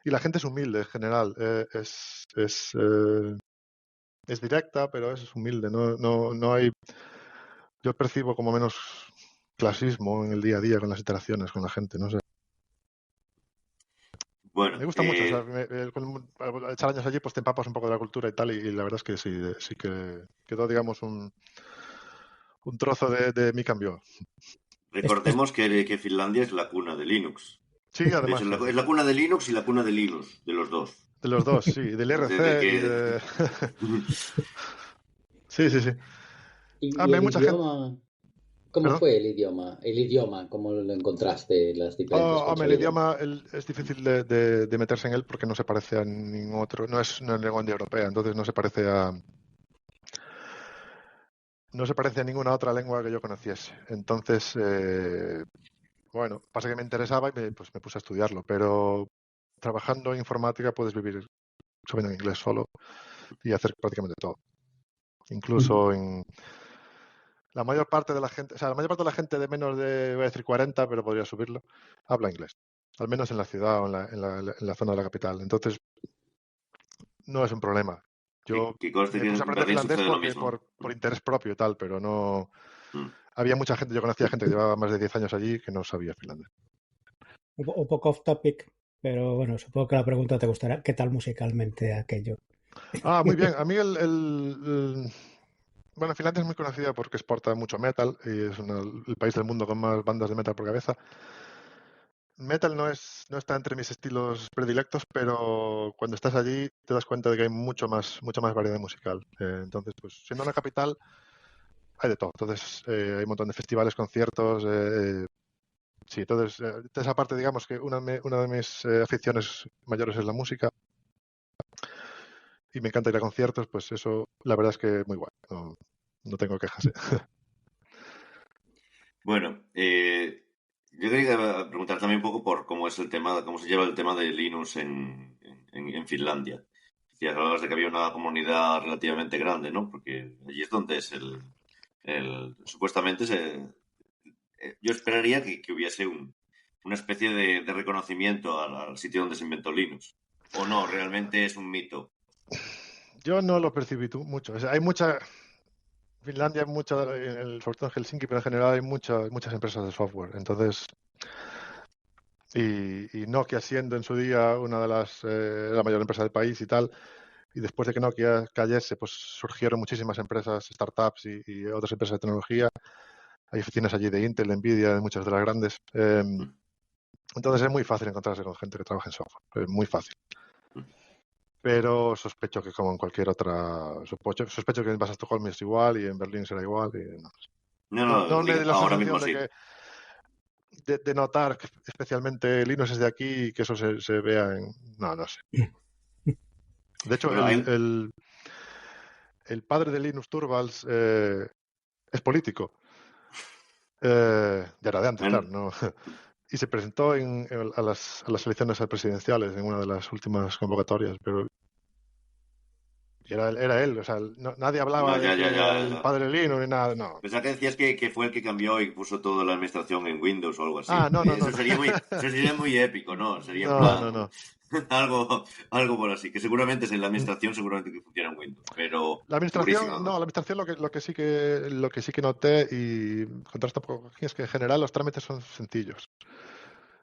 Y la gente es humilde en general. Es directa, pero es humilde. No hay... Yo percibo como menos clasismo en el día a día con las interacciones con la gente, no sé. Bueno, Me gusta mucho, o sea, al echar años allí pues te empapas un poco de la cultura y tal, y la verdad es que sí que quedó, digamos, un trozo de mí cambió. recordemos que Finlandia es la cuna de Linux. Sí, De además, hecho, sí. es la cuna de Linux y la cuna de Linux, de los dos. De los dos, sí, del Desde IRC y que... de... Sí. ¿Y Hay el mucha gente... idioma? ¿Cómo ¿Perdón? fue el idioma? El idioma, ¿cómo lo encontraste, las diferencias con su El idioma? idioma es difícil de meterse en él porque no se parece a ningún otro, no es una lengua europea, entonces no se parece a ninguna otra lengua que yo conociese. Entonces, bueno, pasa que me interesaba y pues me puse a estudiarlo, pero trabajando en informática puedes vivir sabiendo inglés solo y hacer prácticamente todo. Incluso en la mayor parte de la gente, o sea, la mayor parte de la gente de menos de, voy a decir 40, pero podría subirlo, habla inglés. Al menos en la ciudad o en la zona de la capital. Entonces, no es un problema. Yo que conste me que puse a en aprender Berlín finlandés sucede lo porque mismo. por interés propio y tal, pero no... Mm. Había mucha gente, yo conocía gente que llevaba más de 10 años allí que no sabía finlandés. Un poco off topic, pero bueno, supongo que la pregunta te gustará. ¿Qué tal musicalmente aquello? Muy bien. A mí bueno, Finlandia es muy conocida porque exporta mucho metal y es el país del mundo con más bandas de metal por cabeza. Metal no está entre mis estilos predilectos, pero cuando estás allí te das cuenta de que hay mucha más variedad musical. Entonces, pues siendo una capital, hay de todo. Entonces, hay un montón de festivales, conciertos. Sí, entonces, esa parte, digamos que una de mis aficiones mayores es la música y me encanta ir a conciertos, pues eso, la verdad es que muy guay. No tengo quejas. Bueno, yo quería preguntar también un poco por cómo es el tema, cómo se lleva el tema de Linux en Finlandia. Decías, hablabas de que había una comunidad relativamente grande, ¿no? Porque allí es donde es supuestamente yo esperaría que hubiese una especie de reconocimiento al sitio donde se inventó Linux. O no, realmente es un mito. Yo no lo percibí mucho. O sea, hay mucha... Finlandia, sobre todo en Helsinki, pero en general hay muchas empresas de software. Entonces, y Nokia siendo en su día una de la mayor empresa del país y tal, y después de que Nokia cayese, pues surgieron muchísimas empresas, startups y otras empresas de tecnología. Hay oficinas allí de Intel, de Nvidia, de muchas de las grandes. Entonces es muy fácil encontrarse con gente que trabaja en software. Es muy fácil. Pero sospecho que como en cualquier otra... Sospecho que vas a Estocolmo es igual y en Berlín será igual. Y no No, me da la ahora sensación mismo de sí. que de notar que especialmente Linux es de aquí y que eso se vea en... No sé. De hecho, Bueno, el padre de Linus Torvalds es político. Ya era de antes, claro, ¿no? Y se presentó a las elecciones presidenciales en una de las últimas convocatorias, pero era él, o sea, nadie no, hablaba de que el ya. padre Linus ni nada, no. Pensaba que decías que fue el que cambió y puso toda la administración en Windows o algo así. No. Eso sería muy épico, ¿no? Sería en No. plan algo por así, que seguramente es en la administración, seguramente que funciona en Windows, pero La segurísimo, administración, no, ¿no? la administración lo que sí que noté y contrasta un poco aquí es que en general los trámites son sencillos.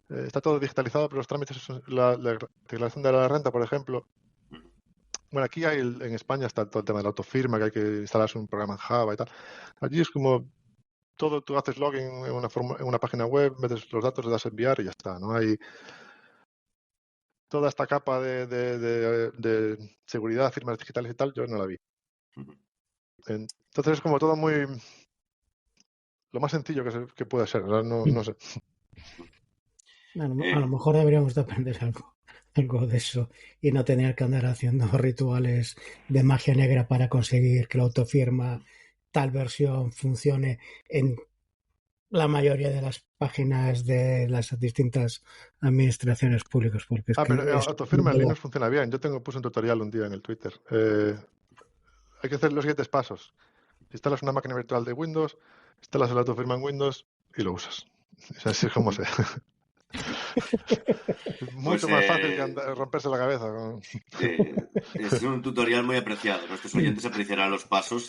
Está todo digitalizado, pero los trámites son la declaración de la renta, por ejemplo. Bueno, aquí en España está todo el tema de la autofirma, que hay que instalarse un programa en Java y tal. Allí es como todo, tú haces login en una página web, metes los datos, le das a enviar y ya está. No hay toda esta capa de seguridad, firmas digitales y tal, yo no la vi. Entonces es como todo muy lo más sencillo que puede ser, no sé. A lo mejor deberíamos de aprender algo de eso y no tener que andar haciendo rituales de magia negra para conseguir que la autofirma tal versión funcione en la mayoría de las páginas de las distintas administraciones públicas, porque es que Pero es autofirma en Linux funciona bien. Puse un tutorial un día en el Twitter. Hay que hacer los siguientes pasos. Instalas una máquina virtual de Windows, instalas el autofirma en Windows y lo usas. Es así como sea. Es Pues mucho más fácil que romperse la cabeza. es un tutorial muy apreciado. Nuestros oyentes apreciarán los pasos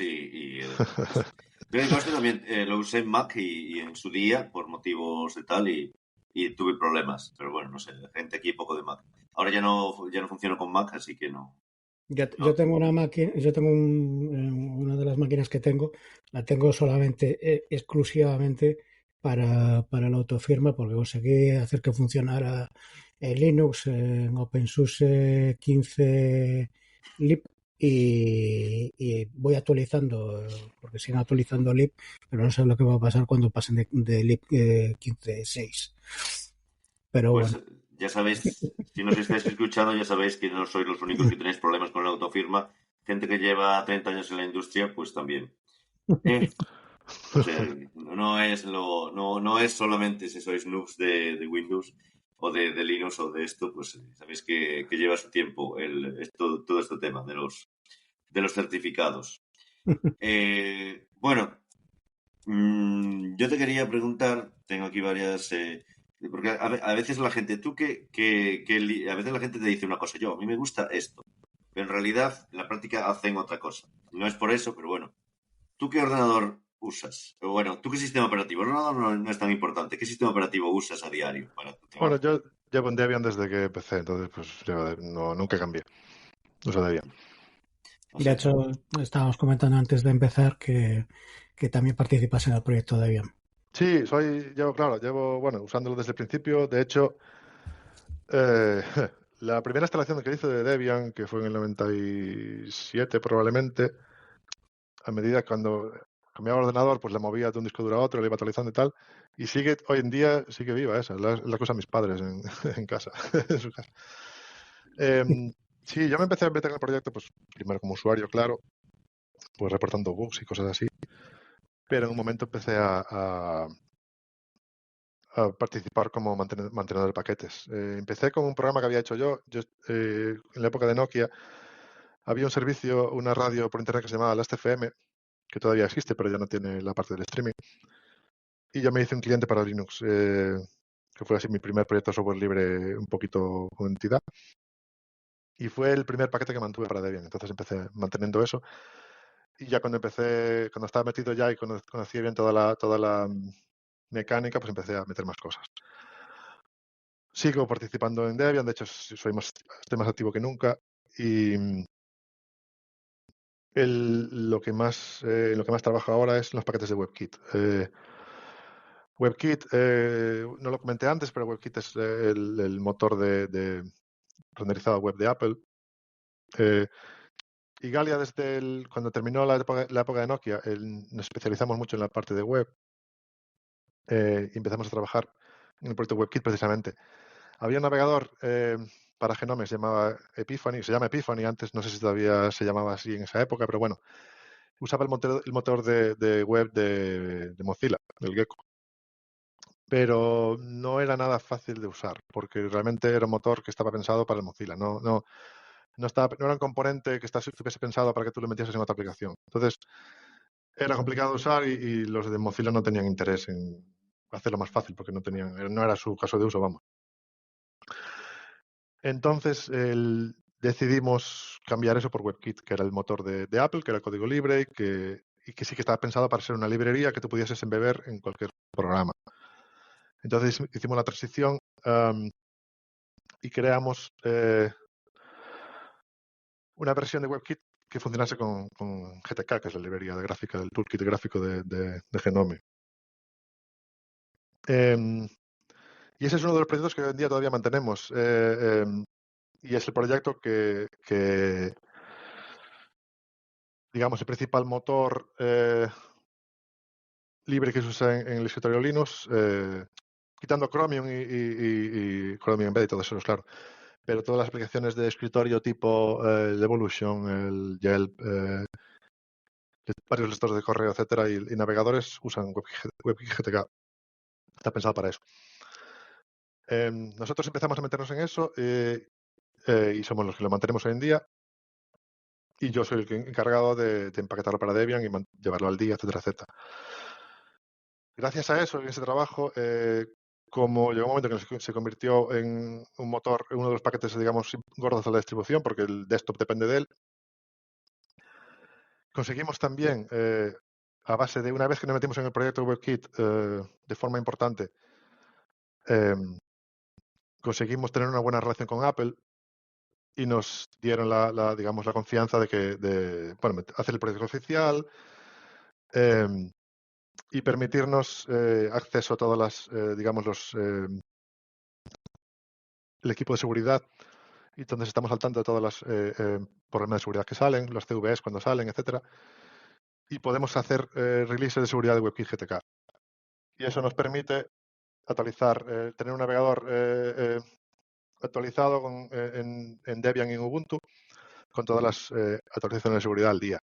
yo digo, esto también lo usé en Mac y en su día por motivos de tal y tuve problemas. Pero bueno, no sé, gente aquí poco de Mac. Ahora ya no funciono con Mac, así que no. Yo tengo una máquina, yo tengo una de las máquinas que tengo, la tengo solamente, exclusivamente para la autofirma, porque conseguí hacer que funcionara en Linux, en OpenSUSE 15 lib y voy actualizando, porque siguen actualizando lib, pero no sé lo que va a pasar cuando pasen de lib 15.6. Pero Pues bueno, ya sabéis, si nos estáis escuchando, ya sabéis que no sois los únicos que tenéis problemas con la autofirma. Gente que lleva 30 años en la industria, pues también. Eh, O sea, no es solamente si sois noobs de Windows o de Linux o de esto, pues sabéis que lleva su tiempo todo este tema de los certificados. Bueno, yo te quería preguntar, tengo aquí varias, porque a veces la gente, a veces la gente te dice una cosa, a mí me gusta esto, pero en realidad en la práctica hacen otra cosa. No es por eso, pero bueno. ¿Tú qué ordenador usas? O bueno, ¿tú qué sistema operativo? El ordenador no es tan importante. ¿Qué sistema operativo usas a diario para tu Bueno, trabajo? yo llevo en Debian desde que empecé, entonces pues nunca cambié. Uso Debian. O de sea, hecho, estábamos comentando antes de empezar que también participas en el proyecto de Debian. Sí, llevo, bueno, usándolo desde el principio. De hecho, eh, la primera instalación que hice de Debian, que fue en el 97 probablemente, a medida cuando cambiaba el ordenador, pues la movía de un disco duro a otro, le iba actualizando y tal. Y hoy en día sigue viva esa, es la cosa de mis padres en casa, en su casa. Sí, yo me empecé a meter en el proyecto, pues primero como usuario, claro, pues reportando bugs y cosas así. Pero en un momento empecé a participar como mantenedor de paquetes. Empecé con un programa que había hecho yo. En la época de Nokia había un servicio, una radio por internet que se llamaba Last.fm, que todavía existe, pero ya no tiene la parte del streaming. Y yo me hice un cliente para Linux, que fue así mi primer proyecto de software libre un poquito con entidad. Y fue el primer paquete que mantuve para Debian. Entonces empecé manteniendo eso. Y ya cuando estaba metido ya y conocía bien toda la mecánica, pues empecé a meter más cosas. Sigo participando en Debian, de hecho estoy más activo que nunca. Y lo que más trabajo ahora es los paquetes de WebKit. WebKit, no lo comenté antes, pero WebKit es el motor de renderizado web de Apple. Y Galia, cuando terminó la época de Nokia, nos especializamos mucho en la parte de web y empezamos a trabajar en el proyecto WebKit precisamente. Había un navegador para Genome, se llama Epiphany, se llama Epiphany, antes no sé si todavía se llamaba así en esa época, pero bueno, usaba el motor de web de Mozilla, del Gecko. Pero no era nada fácil de usar, porque realmente era un motor que estaba pensado para el Mozilla, no era un componente que estuviese pensado para que tú lo metieses en otra aplicación. Entonces, era complicado de usar y los de Mozilla no tenían interés en hacerlo más fácil, porque no era su caso de uso, vamos. Entonces, decidimos cambiar eso por WebKit, que era el motor de Apple, que era código libre y que sí que estaba pensado para ser una librería que tú pudieses embeber en cualquier programa. Entonces hicimos la transición y creamos una versión de WebKit que funcionase con GTK, que es la librería de gráfica, del toolkit gráfico de Genome. Y ese es uno de los proyectos que hoy en día todavía mantenemos. Y es el proyecto que digamos, el principal motor libre que se usa en el escritorio Linux, quitando Chromium y Chromium Embedded y todo eso, claro. Pero todas las aplicaciones de escritorio tipo el Evolution, el Yelp, varios lectores de correo, etcétera, y navegadores usan WebKit GTK. Está pensado para eso. Nosotros empezamos a meternos en eso y somos los que lo mantenemos hoy en día. Y yo soy el encargado de empaquetarlo para Debian y llevarlo al día, etcétera, etcétera. Gracias a eso, en ese trabajo, como llegó un momento en que se convirtió en un motor, uno de los paquetes, digamos, gordos de la distribución, porque el desktop depende de él, conseguimos también, a base de una vez que nos metimos en el proyecto WebKit de forma importante, conseguimos tener una buena relación con Apple y nos dieron digamos, la confianza de hacer el proyecto oficial y permitirnos acceso a todas las, digamos, el equipo de seguridad. Y entonces estamos al tanto de todos los problemas de seguridad que salen, los CVEs cuando salen, etcétera. Y podemos hacer releases de seguridad de WebKit GTK. Y eso nos permite actualizar, tener un navegador actualizado en Debian y en Ubuntu con todas las actualizaciones de seguridad al día.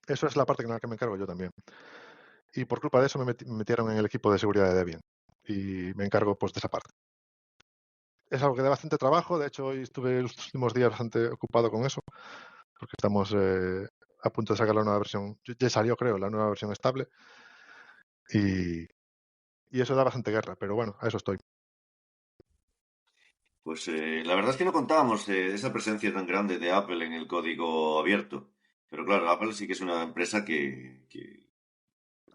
Eso es la parte en la que me encargo yo también. Y por culpa de eso me metieron en el equipo de seguridad de Debian. Y me encargo pues de esa parte. Es algo que da bastante trabajo. De hecho, hoy estuve los últimos días bastante ocupado con eso. Porque estamos a punto de sacar la nueva versión. Ya salió, creo, la nueva versión estable. Y eso da bastante guerra. Pero bueno, a eso estoy. Pues la verdad es que no contábamos esa presencia tan grande de Apple en el código abierto. Pero claro, Apple sí que es una empresa que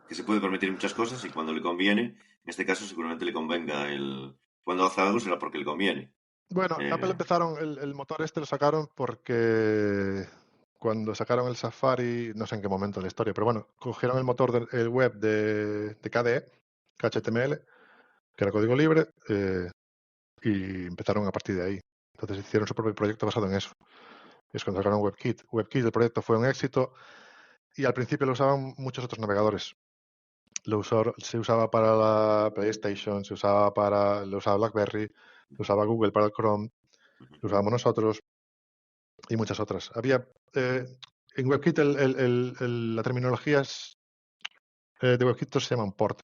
se puede permitir muchas cosas y cuando le conviene, en este caso seguramente le convenga cuando hace algo será porque le conviene. Bueno, Apple empezaron, el motor este lo sacaron porque cuando sacaron el Safari, no sé en qué momento de la historia, pero bueno, cogieron el motor del web de KDE, HTML, que era código libre, y empezaron a partir de ahí. Entonces hicieron su propio proyecto basado en eso. Es cuando sacaron WebKit. WebKit, el proyecto fue un éxito y al principio lo usaban muchos otros navegadores. Se usaba para la PlayStation, lo usaba BlackBerry, lo usaba Google para el Chrome, lo usábamos nosotros y muchas otras. Había en WebKit la terminología de WebKit se llama un port.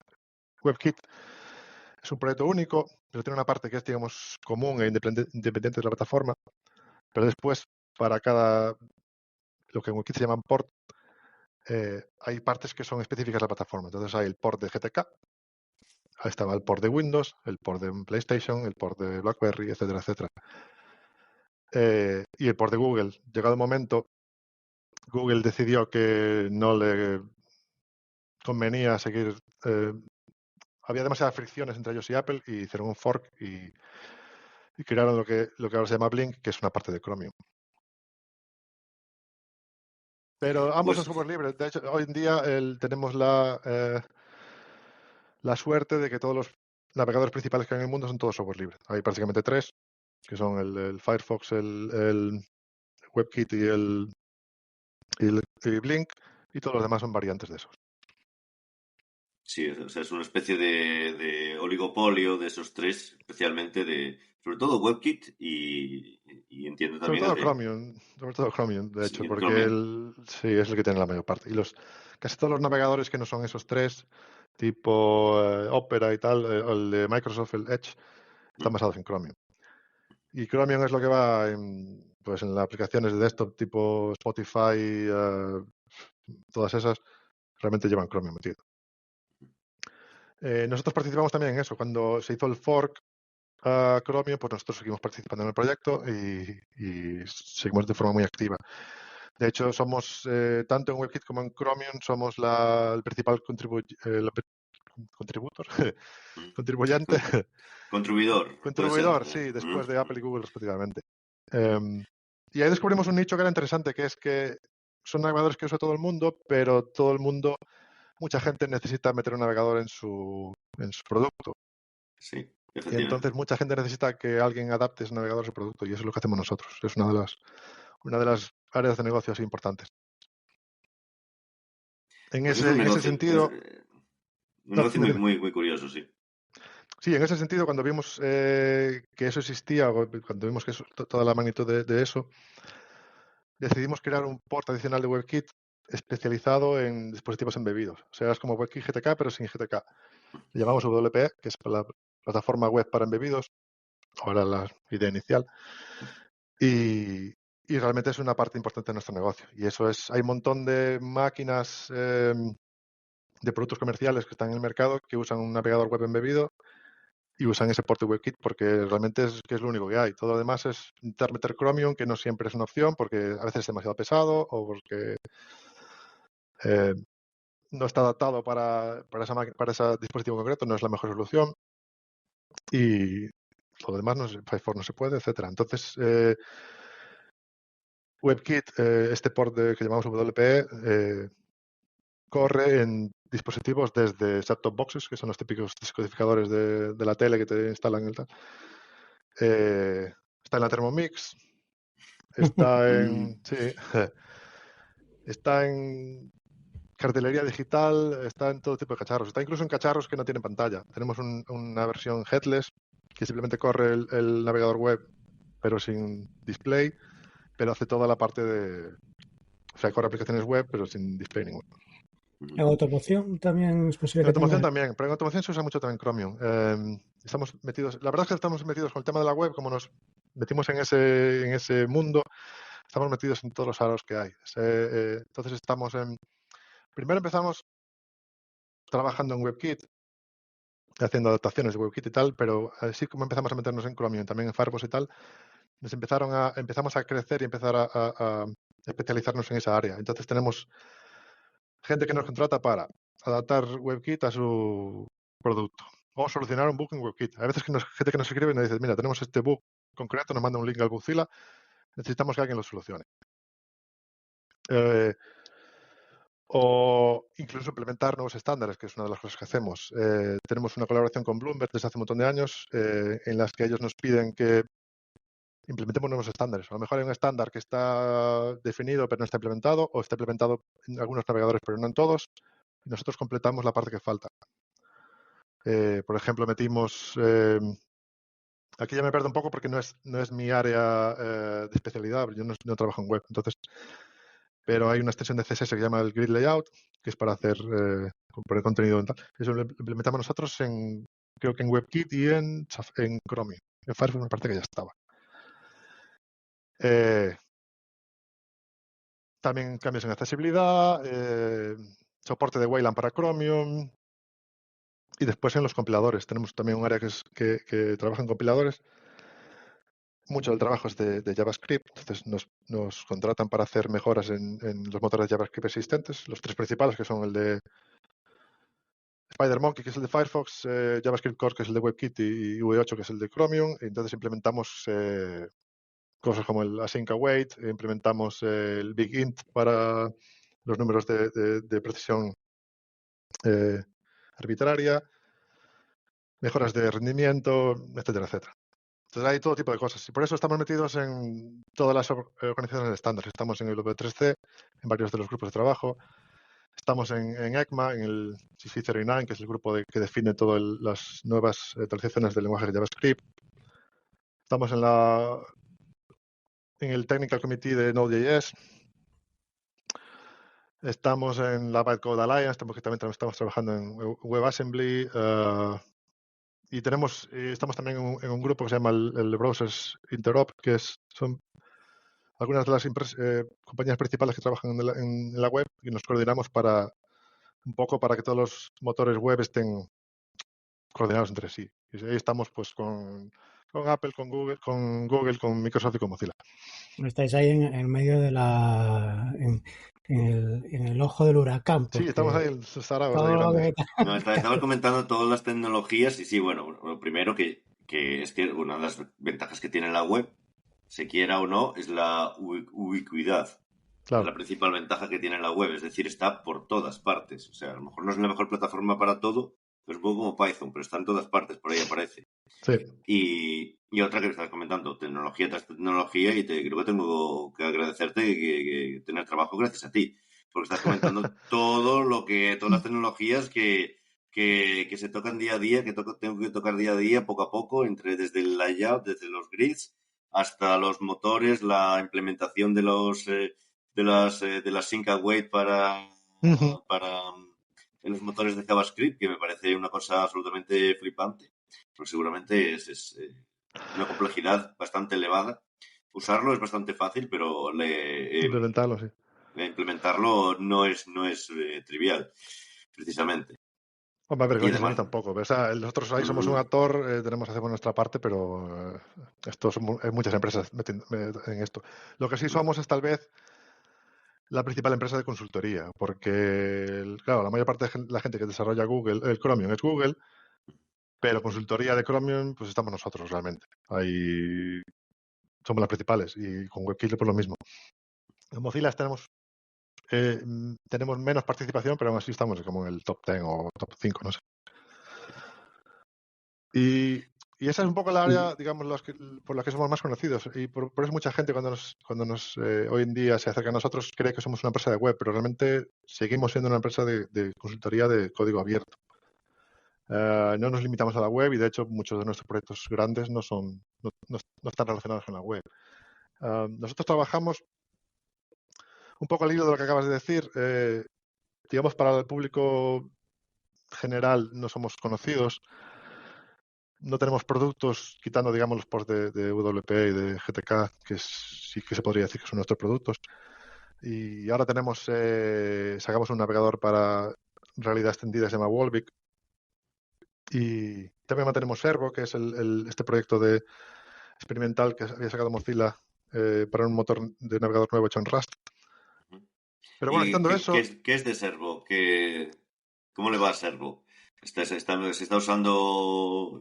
WebKit es un proyecto único, pero tiene una parte que es, digamos, común e independiente de la plataforma. Pero después, para lo que en WebKit se llaman port, hay partes que son específicas de la plataforma. Entonces hay el port de GTK, ahí estaba el port de Windows, el port de PlayStation, el port de BlackBerry, etcétera, etcétera. Y el port de Google. Llegado el momento, Google decidió que no le convenía seguir. Había demasiadas fricciones entre ellos y Apple y hicieron un fork y crearon lo que ahora se llama Blink, que es una parte de Chromium. Pero ambos son software libre. De hecho, hoy en día tenemos la suerte de que todos los navegadores principales que hay en el mundo son todos software libre. Hay prácticamente tres, que son el Firefox, el WebKit y Blink, y todos los demás son variantes de esos. Sí, o sea, es una especie de oligopolio de esos tres, especialmente sobre todo WebKit y entiendo también sobre todo Chromium, de hecho, sí, porque Chromium. sí, es el que tiene la mayor parte. Y casi todos los navegadores que no son esos tres, tipo Opera y tal, el de Microsoft, el Edge, están basados en Chromium. Y Chromium es lo que va pues en las aplicaciones de desktop tipo Spotify, todas esas, realmente llevan Chromium metido. Nosotros participamos también en eso. Cuando se hizo el fork a Chromium, pues nosotros seguimos participando en el proyecto y seguimos de forma muy activa. De hecho, somos, tanto en WebKit como en Chromium, somos el principal contribuyente. Contribuidor, sí, después de Apple y Google respectivamente. Y ahí descubrimos un nicho que era interesante, que es que son navegadores que usa todo el mundo, pero mucha gente necesita meter un navegador en su producto. Sí, Y efectivamente. entonces mucha gente necesita que alguien adapte ese navegador a su producto y eso es lo que hacemos nosotros. Es una de las áreas de negocio así importantes. En Pues ese sentido... un negocio muy, muy, muy curioso, sí. Sí, en ese sentido, cuando vimos que eso existía, cuando vimos que toda la magnitud de eso, decidimos crear un port adicional de WebKit especializado en dispositivos embebidos. O sea, es como WebKit GTK, pero sin GTK. Le llamamos WPE, que es la plataforma web para embebidos, ahora la idea inicial. Y realmente es una parte importante de nuestro negocio. Y eso es, hay un montón de máquinas de productos comerciales que están en el mercado que usan un navegador web embebido y usan ese porte WebKit porque realmente es que es lo único que hay. Todo lo demás es intentar meter Chromium, que no siempre es una opción porque a veces es demasiado pesado o porque no está adaptado para ese dispositivo concreto, no es la mejor solución. Y lo demás, Firefox no se puede, etcétera. Entonces, WebKit, este port que llamamos WPE, corre en dispositivos desde set-top boxes, que son los típicos descodificadores de la tele que te instalan el tal. Está en la Thermomix, está en está en cartelería digital, está en todo tipo de cacharros, está incluso en cacharros que no tienen pantalla. Tenemos una versión headless que simplemente corre el navegador web pero sin display, pero hace toda la parte o sea, corre aplicaciones web pero sin display ninguno. En automoción también es posible En que automoción tenga. también, pero en automoción se usa mucho también Chromium. Estamos metidos, la verdad es que estamos metidos con el tema de la web, como nos metimos en ese mundo, estamos metidos en todos los aros que hay. Entonces primero empezamos trabajando en WebKit, haciendo adaptaciones de WebKit y tal, pero así como empezamos a meternos en Chromium, también en Firefox y tal, empezamos a crecer y empezar a especializarnos en esa área. Entonces tenemos gente que nos contrata para adaptar WebKit a su producto o solucionar un bug en WebKit. Hay veces que gente que nos escribe y nos dice, mira, tenemos este bug concreto, nos manda un link al Bugzilla, necesitamos que alguien lo solucione. O incluso implementar nuevos estándares, que es una de las cosas que hacemos. Tenemos una colaboración con Bloomberg desde hace un montón de años en las que ellos nos piden que implementemos nuevos estándares. A lo mejor hay un estándar que está definido pero no está implementado, o está implementado en algunos navegadores pero no en todos, y nosotros completamos la parte que falta. Por ejemplo, metimos... aquí ya me pierdo un poco porque no es mi área de especialidad, yo no trabajo en web, entonces... Pero hay una extensión de CSS que se llama el Grid Layout, que es para poner contenido en tal. Eso lo implementamos nosotros creo que en WebKit y en Chromium. En Firefox me parece que ya estaba. También cambios en accesibilidad, soporte de Wayland para Chromium y después en los compiladores. Tenemos también un área que trabaja en compiladores. Mucho del trabajo es de JavaScript, entonces nos contratan para hacer mejoras en los motores de JavaScript existentes, los tres principales que son el de SpiderMonkey, que es el de Firefox, JavaScript Core, que es el de WebKit, y V8, que es el de Chromium. Y entonces implementamos cosas como el async await, implementamos el big int para los números de precisión arbitraria, mejoras de rendimiento, etcétera, etcétera. Entonces hay todo tipo de cosas. Y por eso estamos metidos en todas las organizaciones de estándares. Estamos en el W3C, en varios de los grupos de trabajo. Estamos en ECMA, en el CC39, que es el grupo que define todas las nuevas transiciones del lenguaje de JavaScript. Estamos en el Technical Committee de Node.js. Estamos en la Bytecode Alliance, porque también estamos trabajando en WebAssembly. Y estamos también en un grupo que se llama el Browsers Interop, que son algunas de las compañías principales que trabajan en la web y nos coordinamos un poco para que todos los motores web estén coordinados entre sí. Y ahí estamos pues con Apple, con Google, con Microsoft y con Mozilla. Estáis ahí en medio de en el ojo del huracán. Sí, estamos ahí en Zaragoza todo lo grandes. que... No, estabas comentando todas las tecnologías y sí, bueno, lo primero que es que una de las ventajas que tiene la web, se quiera o no, es la ubicuidad. Claro. Es la principal ventaja que tiene la web, es decir, está por todas partes. O sea, a lo mejor no es la mejor plataforma para todo, es un poco como Python, pero está en todas partes, por ahí aparece. Sí. Y otra que estás comentando, tecnología tras tecnología, y creo que tengo que agradecerte que tener trabajo gracias a ti, porque estás comentando todas las tecnologías que se tocan día a día, que tengo que tocar día a día, poco a poco, desde el layout, desde los grids, hasta los motores, la implementación de las sync await para en los motores de JavaScript, que me parece una cosa absolutamente flipante, porque seguramente es una complejidad bastante elevada. Usarlo es bastante fácil, pero Implementarlo, sí. implementarlo no es trivial, precisamente. Hombre, a ver, Y gracias a mí además, tampoco. O sea, nosotros ahí somos un actor, hacemos nuestra parte, pero hay muchas empresas en esto. Lo que sí somos es tal vez la principal empresa de consultoría, porque, claro, la mayor parte de la gente que desarrolla Google, el Chromium es Google, pero consultoría de Chromium, pues estamos nosotros realmente. Ahí somos las principales y con WebKit por lo mismo. En Mozilla tenemos menos participación, pero aún así estamos como en el top 10 o top 5, no sé. Y esa es un poco la área, digamos, por la que somos más conocidos. Y por eso mucha gente cuando nos hoy en día se acerca a nosotros cree que somos una empresa de web, pero realmente seguimos siendo una empresa de consultoría de código abierto. No nos limitamos a la web y de hecho muchos de nuestros proyectos grandes no están relacionados con la web. Nosotros trabajamos un poco al hilo de lo que acabas de decir. Digamos, para el público general no somos conocidos. No tenemos productos, quitando, digamos, los ports de WP y de GTK, que sí que se podría decir que son nuestros productos. Y ahora sacamos un navegador para realidad extendida, se llama Volvic. Y también mantenemos Servo, que es este proyecto experimental que había sacado Mozilla para un motor de navegador nuevo hecho en Rust. Pero bueno, ¿y quitando qué eso, es de Servo? ¿Cómo le va a Servo? ¿Se está usando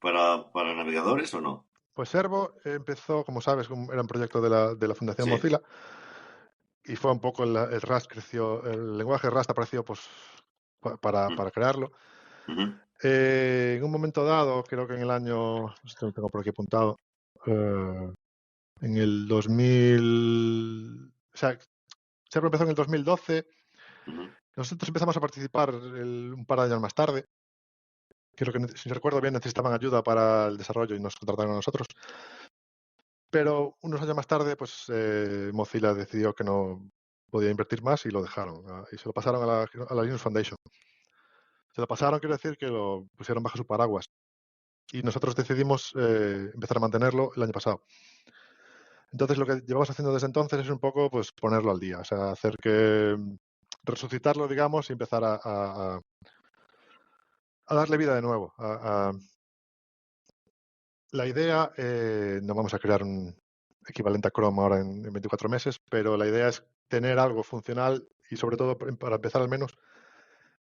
para navegadores o no? pues Servo empezó, como sabes, era un proyecto de la Fundación Sí. Mozilla. Y fue un poco el Rust creció, el lenguaje Rust apareció pues para crearlo. En un momento dado, creo que en el año, esto lo tengo por aquí apuntado, en el 2000, o sea, Servo empezó en el 2012. Nosotros empezamos a participar un par de años más tarde. Creo que, si recuerdo bien, necesitaban ayuda para el desarrollo y nos contrataron a nosotros. Pero unos años más tarde, pues Mozilla decidió que no podía invertir más y lo dejaron. Y se lo pasaron a la Linux Foundation. Se lo pasaron, quiero decir, que lo pusieron bajo su paraguas. Y nosotros decidimos empezar a mantenerlo el año pasado. Entonces, lo que llevamos haciendo desde entonces es un poco pues ponerlo al día. O sea, hacer que resucitarlo, digamos, y empezar a darle vida de nuevo. La idea, no vamos a crear un equivalente a Chrome ahora en 24 meses, pero la idea es tener algo funcional y sobre todo, para empezar al menos,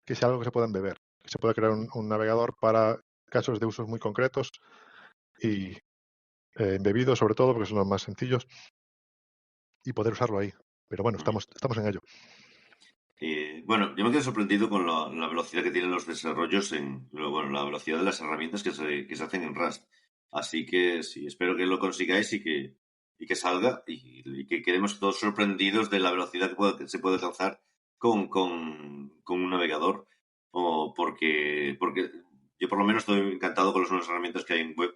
que sea algo que se pueda embeber, que se pueda crear un navegador para casos de usos muy concretos y embebidos sobre todo, porque son los más sencillos, y poder usarlo ahí. Pero bueno, estamos en ello. Bueno, yo me quedo sorprendido con la velocidad que tienen los desarrollos la velocidad de las herramientas que se hacen en Rust. Así que sí, espero que lo consigáis y que salga y que quedemos todos sorprendidos de la velocidad que se puede alcanzar con un navegador. Porque yo por lo menos estoy encantado con las nuevas herramientas que hay en web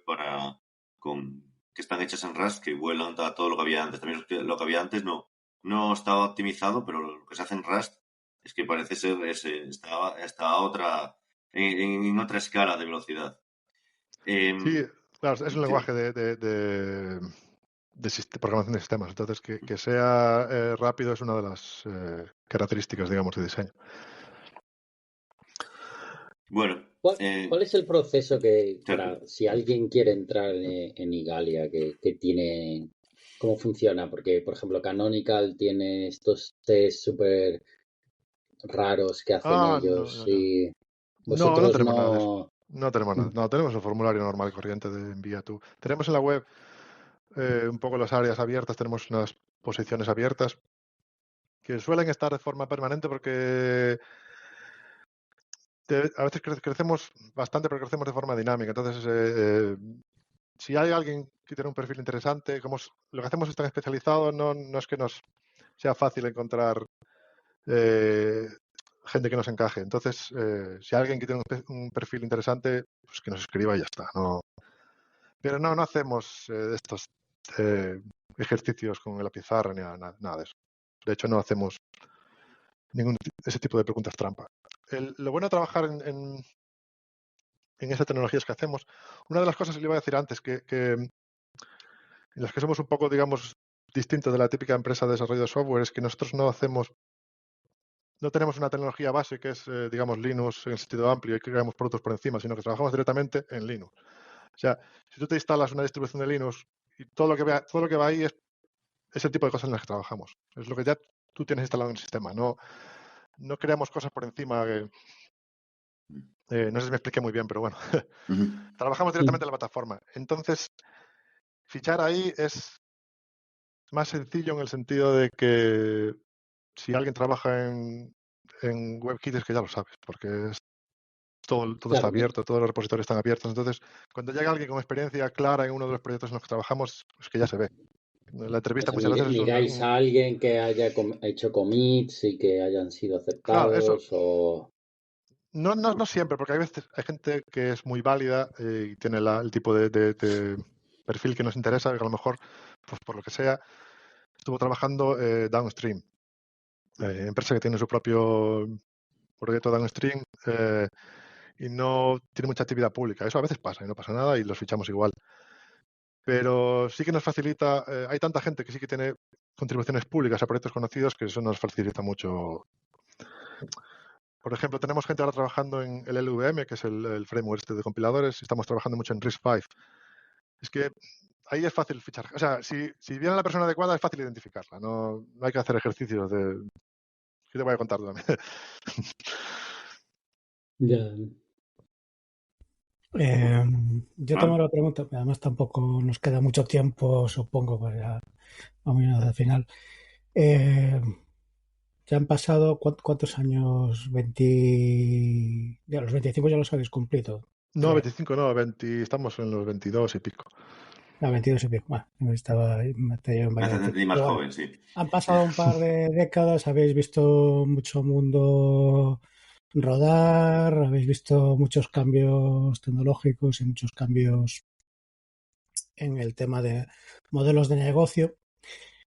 que están hechas en Rust, que vuelan a todo lo que había antes. También lo que había antes no estaba optimizado, pero lo que se hace en Rust es que parece ser está en otra escala de velocidad. Sí, claro, es un Sí, lenguaje de programación de sistemas. Entonces, que sea rápido es una de las características, digamos, de diseño. bueno, ¿Cuál es el proceso que Sergio. si alguien quiere entrar en Igalia, que tiene, cómo funciona? Porque, por ejemplo, Canonical tiene estos test súper raros que hacen ellos y No vosotros tenemos nada de eso. no... No tenemos nada. No, tenemos el formulario normal y corriente de envía tú. Tenemos en la web un poco las áreas abiertas, tenemos unas posiciones abiertas que suelen estar de forma permanente porque a veces crecemos bastante, pero crecemos de forma dinámica. Entonces, si hay alguien que tiene un perfil interesante, lo que hacemos es tan especializado, no es que nos sea fácil encontrar gente que nos encaje. Entonces, si hay alguien que tiene un perfil interesante, pues que nos escriba y ya está. Pero no hacemos estos ejercicios con la pizarra ni nada de eso. De hecho, no hacemos ese tipo de preguntas trampa. lo bueno de trabajar en esas tecnologías que hacemos, una de las cosas que le iba a decir antes, que en las que somos un poco, digamos, distintos de la típica empresa de desarrollo de software, es que nosotros no tenemos una tecnología base que es, digamos, Linux en sentido amplio y que creamos productos por encima, sino que trabajamos directamente en Linux. O sea, si tú te instalas una distribución de Linux y todo lo que va ahí es el tipo de cosas en las que trabajamos. Es lo que ya tú tienes instalado en el sistema. No creamos cosas por encima. No sé si me expliqué muy bien, pero bueno. Trabajamos directamente en la plataforma. Entonces, fichar ahí es más sencillo en el sentido de que si alguien trabaja en WebKit es que ya lo sabes, porque todo está Claro, abierto, todos los repositorios están abiertos. Entonces, cuando llega alguien con experiencia clara en uno de los proyectos en los que trabajamos, es que ya se ve. La o entrevista sea, muchas veces es miráis a alguien que haya hecho commits y que hayan sido Claro, eso. aceptados o... No siempre, porque hay veces hay gente que es muy válida y tiene el tipo de perfil que nos interesa, que a lo mejor, pues por lo que sea, estuvo trabajando downstream. Empresa que tiene su propio proyecto downstream y no tiene mucha actividad pública. Eso a veces pasa y no pasa nada y los fichamos igual. Pero sí que nos facilita, hay tanta gente que sí que tiene contribuciones públicas a proyectos conocidos que eso nos facilita mucho. Por ejemplo, tenemos gente ahora trabajando en el LVM, que es el framework de compiladores, y estamos trabajando mucho en RISC-V. Es que ahí es fácil fichar. O sea, si viene la persona adecuada es fácil identificarla. No hay que hacer ejercicios de... ¿Qué te voy a contar también? Ya. Yo tengo una pregunta, además tampoco nos queda mucho tiempo, supongo, para vamos al final. Ya han pasado ¿cuántos años? 20, ya los 25 ya los habéis cumplido, No, creo. 25 no, 20, estamos en los 22 y pico. 22 y pico. Bueno, me te llevo un Me baño de hace tiempo. sentir más Pero bueno, joven, sí. han pasado un par de décadas, habéis visto mucho mundo rodar, habéis visto muchos cambios tecnológicos y muchos cambios en el tema de modelos de negocio.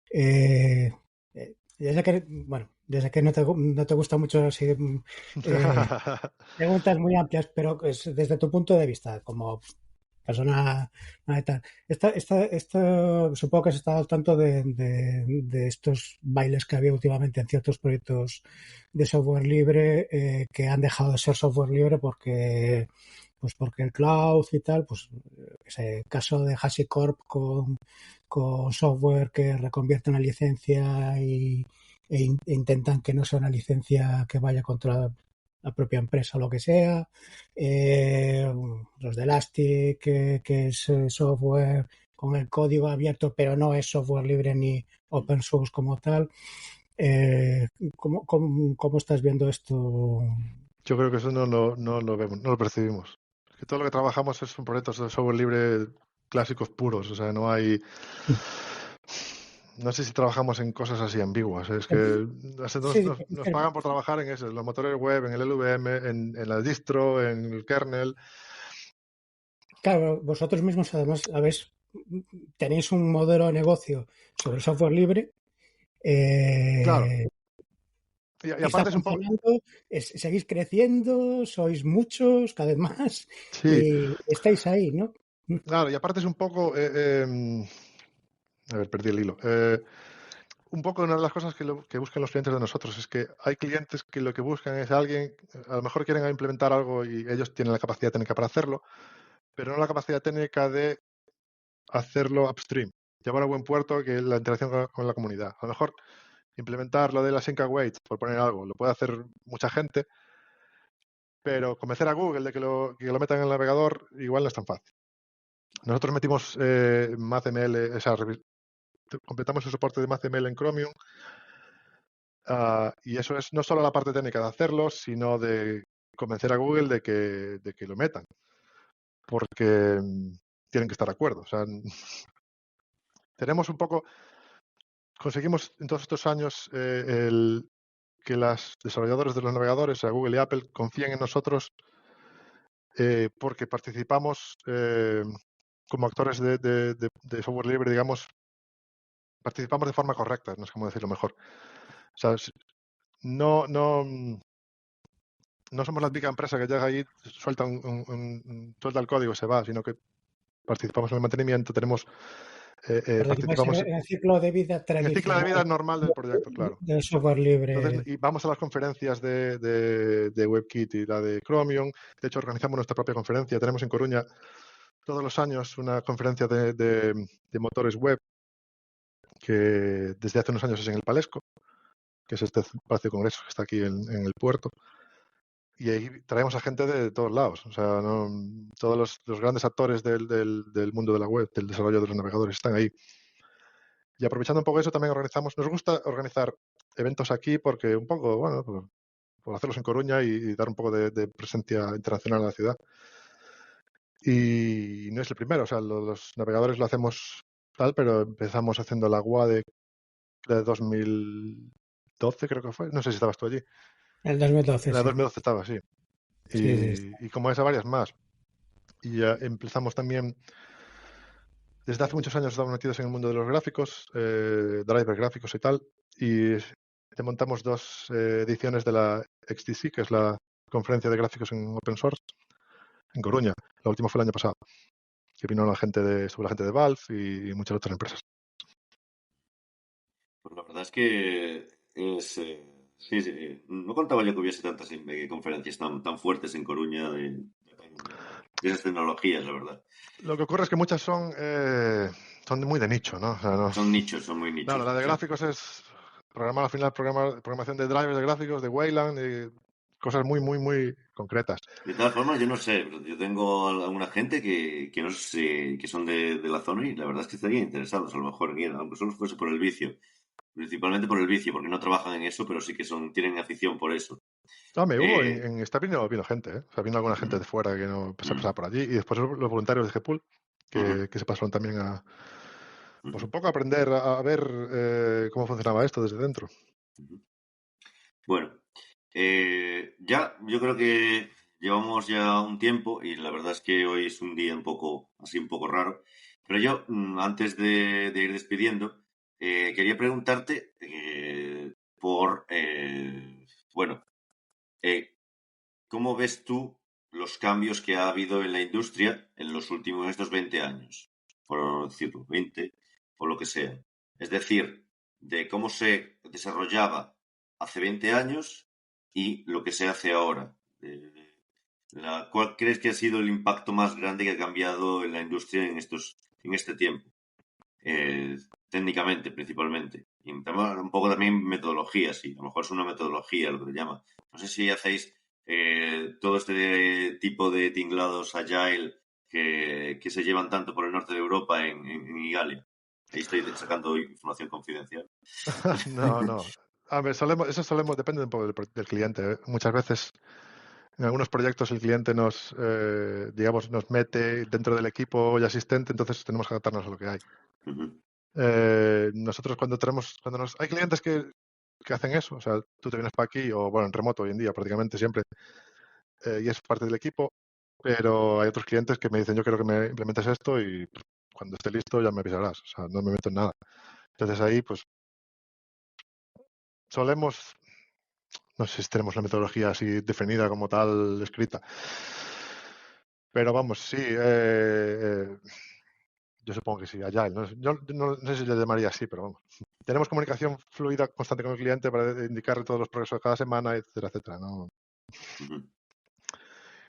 Desde que no te gusta mucho así, preguntas muy amplias, pero desde tu punto de vista, como persona tal. Supongo que has estado al tanto de estos bailes que había últimamente en ciertos proyectos de software libre que han dejado de ser software libre porque el cloud y tal, pues ese caso de HashiCorp con software que reconvierte una licencia e intentan que no sea una licencia que vaya contra la propia empresa o lo que sea, los de Elastic, que es software con el código abierto, pero no es software libre ni open source como tal. ¿Cómo estás viendo esto? Yo creo que eso no lo vemos, no lo percibimos. Es que todo lo que trabajamos son proyectos de software libre clásicos puros, o sea, no hay... No sé si trabajamos en cosas así ambiguas. Es que Sí, nos pagan por trabajar en eso, en los motores web, en el LVM, en la distro, en el kernel. claro, vosotros mismos además tenéis un modelo de negocio sobre software libre. Claro. eh, Y Está aparte es un poco... funcionando, seguís creciendo, sois muchos, cada vez más, Sí, y estáis ahí, ¿no? claro, y aparte es un poco... a ver, perdí el hilo. Un poco una de las cosas que buscan los clientes de nosotros es que hay clientes que lo que buscan es alguien, a lo mejor quieren implementar algo y ellos tienen la capacidad técnica para hacerlo, pero no la capacidad técnica de hacerlo upstream, llevar a buen puerto que la interacción con la comunidad. A lo mejor implementar lo de la sync await, por poner algo, lo puede hacer mucha gente, pero convencer a Google de que lo metan en el navegador igual no es tan fácil. Nosotros metimos MathML, completamos el soporte de MathML en Chromium. Y eso es no solo la parte técnica de hacerlo, sino de convencer a Google de que lo metan, porque tienen que estar de acuerdo. O sea, tenemos un poco, conseguimos en todos estos años que los desarrolladores de los navegadores, o sea, Google y Apple, confíen en nosotros porque participamos como actores de software libre, digamos, participamos de forma correcta, no sé cómo decirlo mejor. O sea, no no somos la típica empresa que llega ahí, suelta, suelta el código y se va, sino que participamos en el mantenimiento, participamos En el ciclo de vida en el ciclo de tradicional vida normal del proyecto, claro. del software libre. Entonces, y vamos a las conferencias de WebKit y la de Chromium. De hecho, organizamos nuestra propia conferencia. Tenemos en Coruña todos los años una conferencia de motores web que desde hace unos años es en el Palesco, que es este espacio de congresos que está aquí en el puerto. Y ahí traemos a gente de todos lados. O sea, todos los grandes actores del mundo de la web, del desarrollo de los navegadores, están ahí. Y aprovechando un poco eso, también nos gusta organizar eventos aquí porque un poco, bueno, por hacerlos en Coruña y dar un poco de presencia internacional a la ciudad. Y no es el primero, o sea, los navegadores lo hacemos tal, pero empezamos haciendo la WADE de 2012, creo que fue. No sé si estabas tú allí. El 2012, En la sí. 2012 estaba, sí. Sí. Y como esa, varias más. Y ya empezamos también, desde hace muchos años estamos metidos en el mundo de los gráficos, drivers gráficos y tal, y montamos 2 ediciones de la XDC, que es la conferencia de gráficos en open source, en Coruña. La última fue el año pasado, que vino estuvo la gente de Valve y muchas otras empresas. Pues la verdad es que es... sí, sí, no contaba yo que hubiese tantas conferencias tan fuertes en Coruña de esas tecnologías, la verdad. Lo que ocurre es que muchas son muy de nicho, ¿no? O sea, no. Son nichos, son muy Claro, nichos. la de Sí. gráficos es programar al final programación de drivers de gráficos, de Wayland, de cosas muy, muy, muy concretas. De todas formas, yo no sé, pero yo tengo alguna gente que no sé, que son de la zona y la verdad es que estarían interesados, a lo mejor en ir, aunque solo fuese por el vicio. Principalmente por el vicio, porque no trabajan en eso, pero sí que tienen afición por eso. Hubo Eh, está vino gente, ¿eh? O sea, vino alguna gente de fuera que no se pasaba por allí. Y después los voluntarios de GPUL, que se pasaron también pues un poco a aprender a ver cómo funcionaba esto desde dentro. Bueno, ya yo creo que llevamos ya un tiempo y la verdad es que hoy es un día un poco así un poco raro. Pero yo, antes de ir despidiendo, quería preguntarte bueno, eh, ¿cómo ves tú los cambios que ha habido en la industria en los últimos estos 20 años? Por decirlo, 20 o lo que sea. Es decir, de cómo se desarrollaba hace 20 años y lo que se hace ahora. ¿Cuál crees que ha sido el impacto más grande que ha cambiado en la industria en este tiempo? Técnicamente, principalmente. Y un poco también metodología, sí. A lo mejor es una metodología lo que se llama. No sé si hacéis todo este tipo de tinglados agile que se llevan tanto por el norte de Europa en Igalia. Ahí estoy sacando información confidencial. No. A ver, depende un poco del cliente, ¿eh? Muchas veces en algunos proyectos el cliente digamos, nos mete dentro del equipo y asistente, entonces tenemos que adaptarnos a lo que hay. Nosotros hay clientes que hacen eso, o sea, tú te vienes para aquí, o bueno, en remoto hoy en día prácticamente siempre, y es parte del equipo, pero hay otros clientes que me dicen, yo quiero que me implementes esto y cuando esté listo ya me avisarás, o sea, no me meto en nada. Entonces ahí, pues, solemos, no sé si tenemos la metodología así definida como tal, escrita, pero vamos, sí, yo supongo que sí, Agile. Yo no sé si le llamaría así, pero vamos. Tenemos comunicación fluida constante con el cliente para indicar todos los progresos cada semana, etcétera, etcétera, ¿no?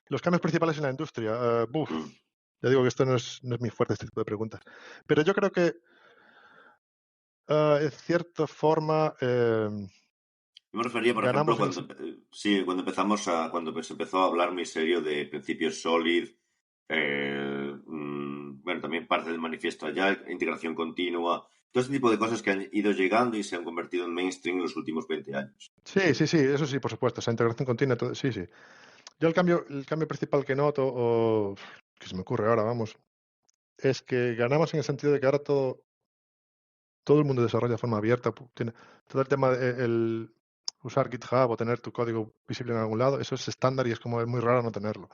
Los cambios principales en la industria. Ya digo que esto no es mi fuerte, este tipo de preguntas. Pero yo creo que, en cierta forma, Yo me refería, por ejemplo, ganamos en... cuando cuando se empezó a hablar muy serio de principios Solid, bueno, también parte del manifiesto allá, integración continua, todo ese tipo de cosas que han ido llegando y se han convertido en mainstream en los últimos 20 años. Sí, eso sí, por supuesto, esa integración continua, sí. Yo el cambio principal que noto, o que se me ocurre ahora, vamos, es que ganamos en el sentido de que ahora todo el mundo desarrolla de forma abierta. Tiene todo el tema de el usar GitHub o tener tu código visible en algún lado, eso es estándar y es muy raro no tenerlo.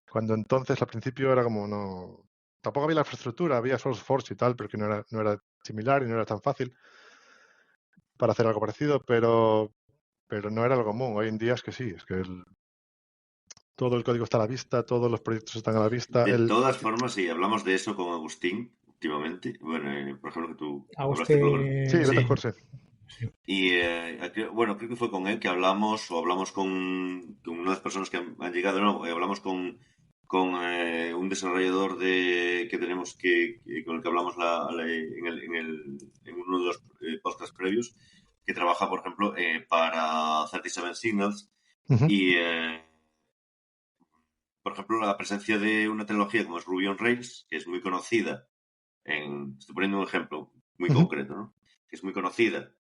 Cuando entonces al principio era como no... Tampoco había la infraestructura, había SourceForge y tal, pero que no era similar y no era tan fácil para hacer algo parecido, pero no era lo común. Hoy en día es que sí, es que todo el código está a la vista, todos los proyectos están a la vista. De todas formas, sí, hablamos de eso con Agustín últimamente. Bueno, por ejemplo, que tú hablaste con él. Sí, Sí. mejor sí. Y creo que fue con él que hablamos con unas personas que han llegado, no, hablamos con un desarrollador que tenemos con el que hablamos en uno de los podcasts previos, que trabaja, por ejemplo, para 37 Signals. Uh-huh. Y, por ejemplo, la presencia de una tecnología como es Ruby on Rails, que es muy conocida, estoy poniendo un ejemplo muy concreto, ¿no? Que es muy conocida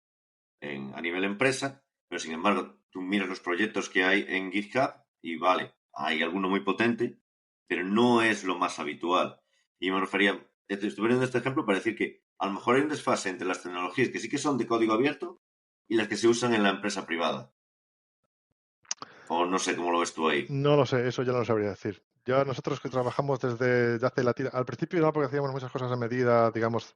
a nivel empresa, pero sin embargo, tú miras los proyectos que hay en GitHub y vale, hay alguno muy potente, pero no es lo más habitual. Y me refería, estoy poniendo este ejemplo para decir que a lo mejor hay un desfase entre las tecnologías que sí que son de código abierto y las que se usan en la empresa privada. O no sé cómo lo ves tú ahí. No lo sé, eso ya no lo sabría decir. Ya nosotros que trabajamos desde hace la tira, al principio no, porque hacíamos muchas cosas a medida, digamos,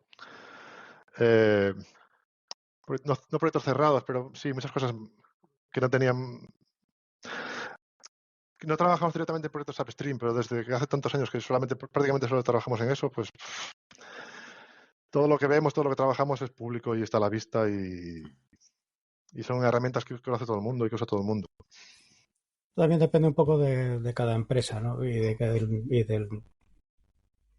no proyectos cerrados, pero sí muchas cosas que no tenían. No trabajamos directamente en proyectos upstream, pero desde que hace tantos años que prácticamente solo trabajamos en eso, pues todo lo que vemos, todo lo que trabajamos es público y está a la vista y son herramientas que lo hace todo el mundo y que usa todo el mundo. También depende un poco de cada empresa, ¿no? Y de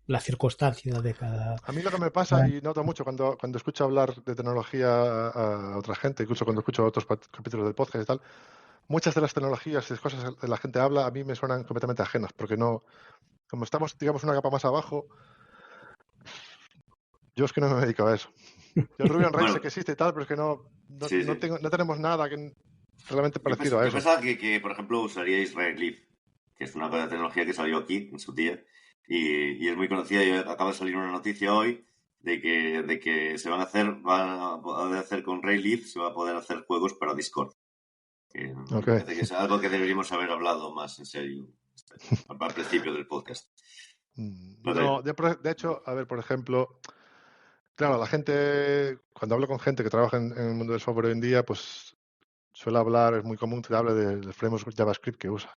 la circunstancia de cada... A mí lo que me pasa, y noto mucho cuando escucho hablar de tecnología a otra gente, incluso cuando escucho otros capítulos del podcast y tal, muchas de las tecnologías y las cosas que la gente habla a mí me suenan completamente ajenas, porque no, como estamos, digamos, una capa más abajo, yo es que no me dedico a eso. Yo el Ruby on Rails sé que existe y tal, pero es que no tenemos nada que realmente parecido a eso. Yo pensaba que, por ejemplo, usaríais Redleaf, que es una tecnología que salió aquí en su día y es muy conocida. Y acaba de salir una noticia hoy de que van a poder hacer con Redleaf, se va a poder hacer juegos para Discord. Me parece que es algo que deberíamos haber hablado más en serio al principio del podcast. No, de hecho, a ver, por ejemplo, claro, la gente, cuando hablo con gente que trabaja en el mundo del software hoy en día, pues suele hablar, es muy común que hable del framework JavaScript que usa.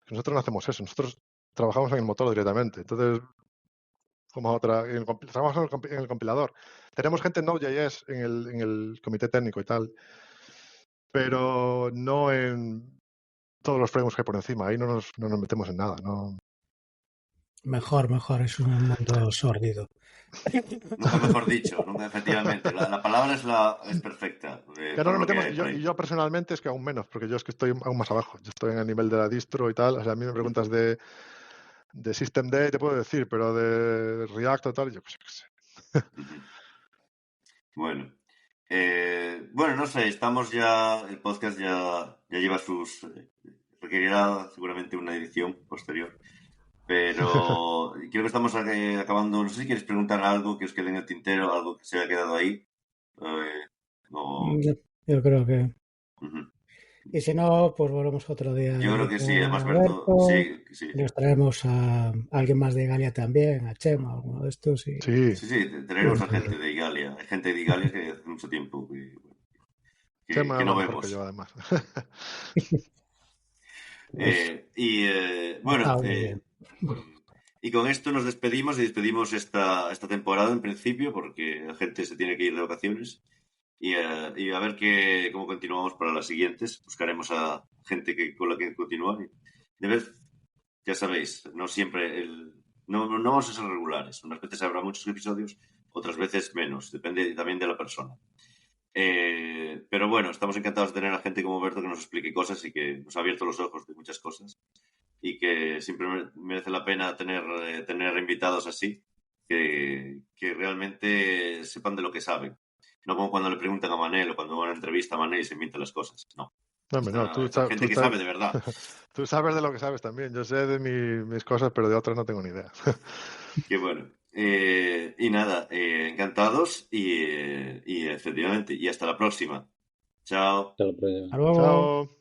Nosotros no hacemos eso, nosotros trabajamos en el motor directamente. Entonces, trabajamos en el compilador. Tenemos gente en Node.js en el comité técnico y tal, pero no en todos los frameworks que hay por encima. Ahí no nos metemos en nada. No. Mejor, es un mundo sórdido. Nunca mejor dicho, efectivamente. La palabra es perfecta. Ya no nos metemos, y yo personalmente es que aún menos, porque yo es que estoy aún más abajo. Yo estoy en el nivel de la distro y tal. O sea, a mí me preguntas de Systemd, te puedo decir, pero de React o tal, yo qué sé. Bueno. Bueno, no sé, estamos ya, el podcast ya lleva requerirá seguramente una edición posterior, pero creo que estamos acabando, no sé si quieres preguntar algo que os quede en el tintero, algo que se haya quedado ahí. Yo creo que... Y si no, pues volvemos otro día. Yo creo que sí, además Berto, sí. Nos traemos a alguien más de Igalia también, a Chema, alguno de estos. Y... Sí, tenemos a gente de Igalia. Hay gente de Igalia que hace mucho tiempo que no vemos. Que yo, además. Bueno, y con esto nos despedimos y despedimos esta temporada en principio, porque la gente se tiene que ir de vacaciones. Y a ver cómo continuamos para las siguientes. Buscaremos a gente con la que continuar. De vez, ya sabéis, no siempre no vamos a ser regulares. Unas veces habrá muchos episodios, otras veces menos. Depende también de la persona. Pero bueno, estamos encantados de tener a gente como Berto que nos explique cosas y que nos ha abierto los ojos de muchas cosas. Y que siempre merece la pena tener invitados así, que realmente sepan de lo que saben. No como cuando le preguntan a Manel o cuando van a una entrevista a Manel y se inventan las cosas. No. Gente que sabe de verdad. Tú sabes de lo que sabes también. Yo sé de mis cosas, pero de otras no tengo ni idea. Qué bueno. Y nada, encantados y efectivamente. Y hasta la próxima. Chao. Hasta la próxima. Hasta luego. Chao.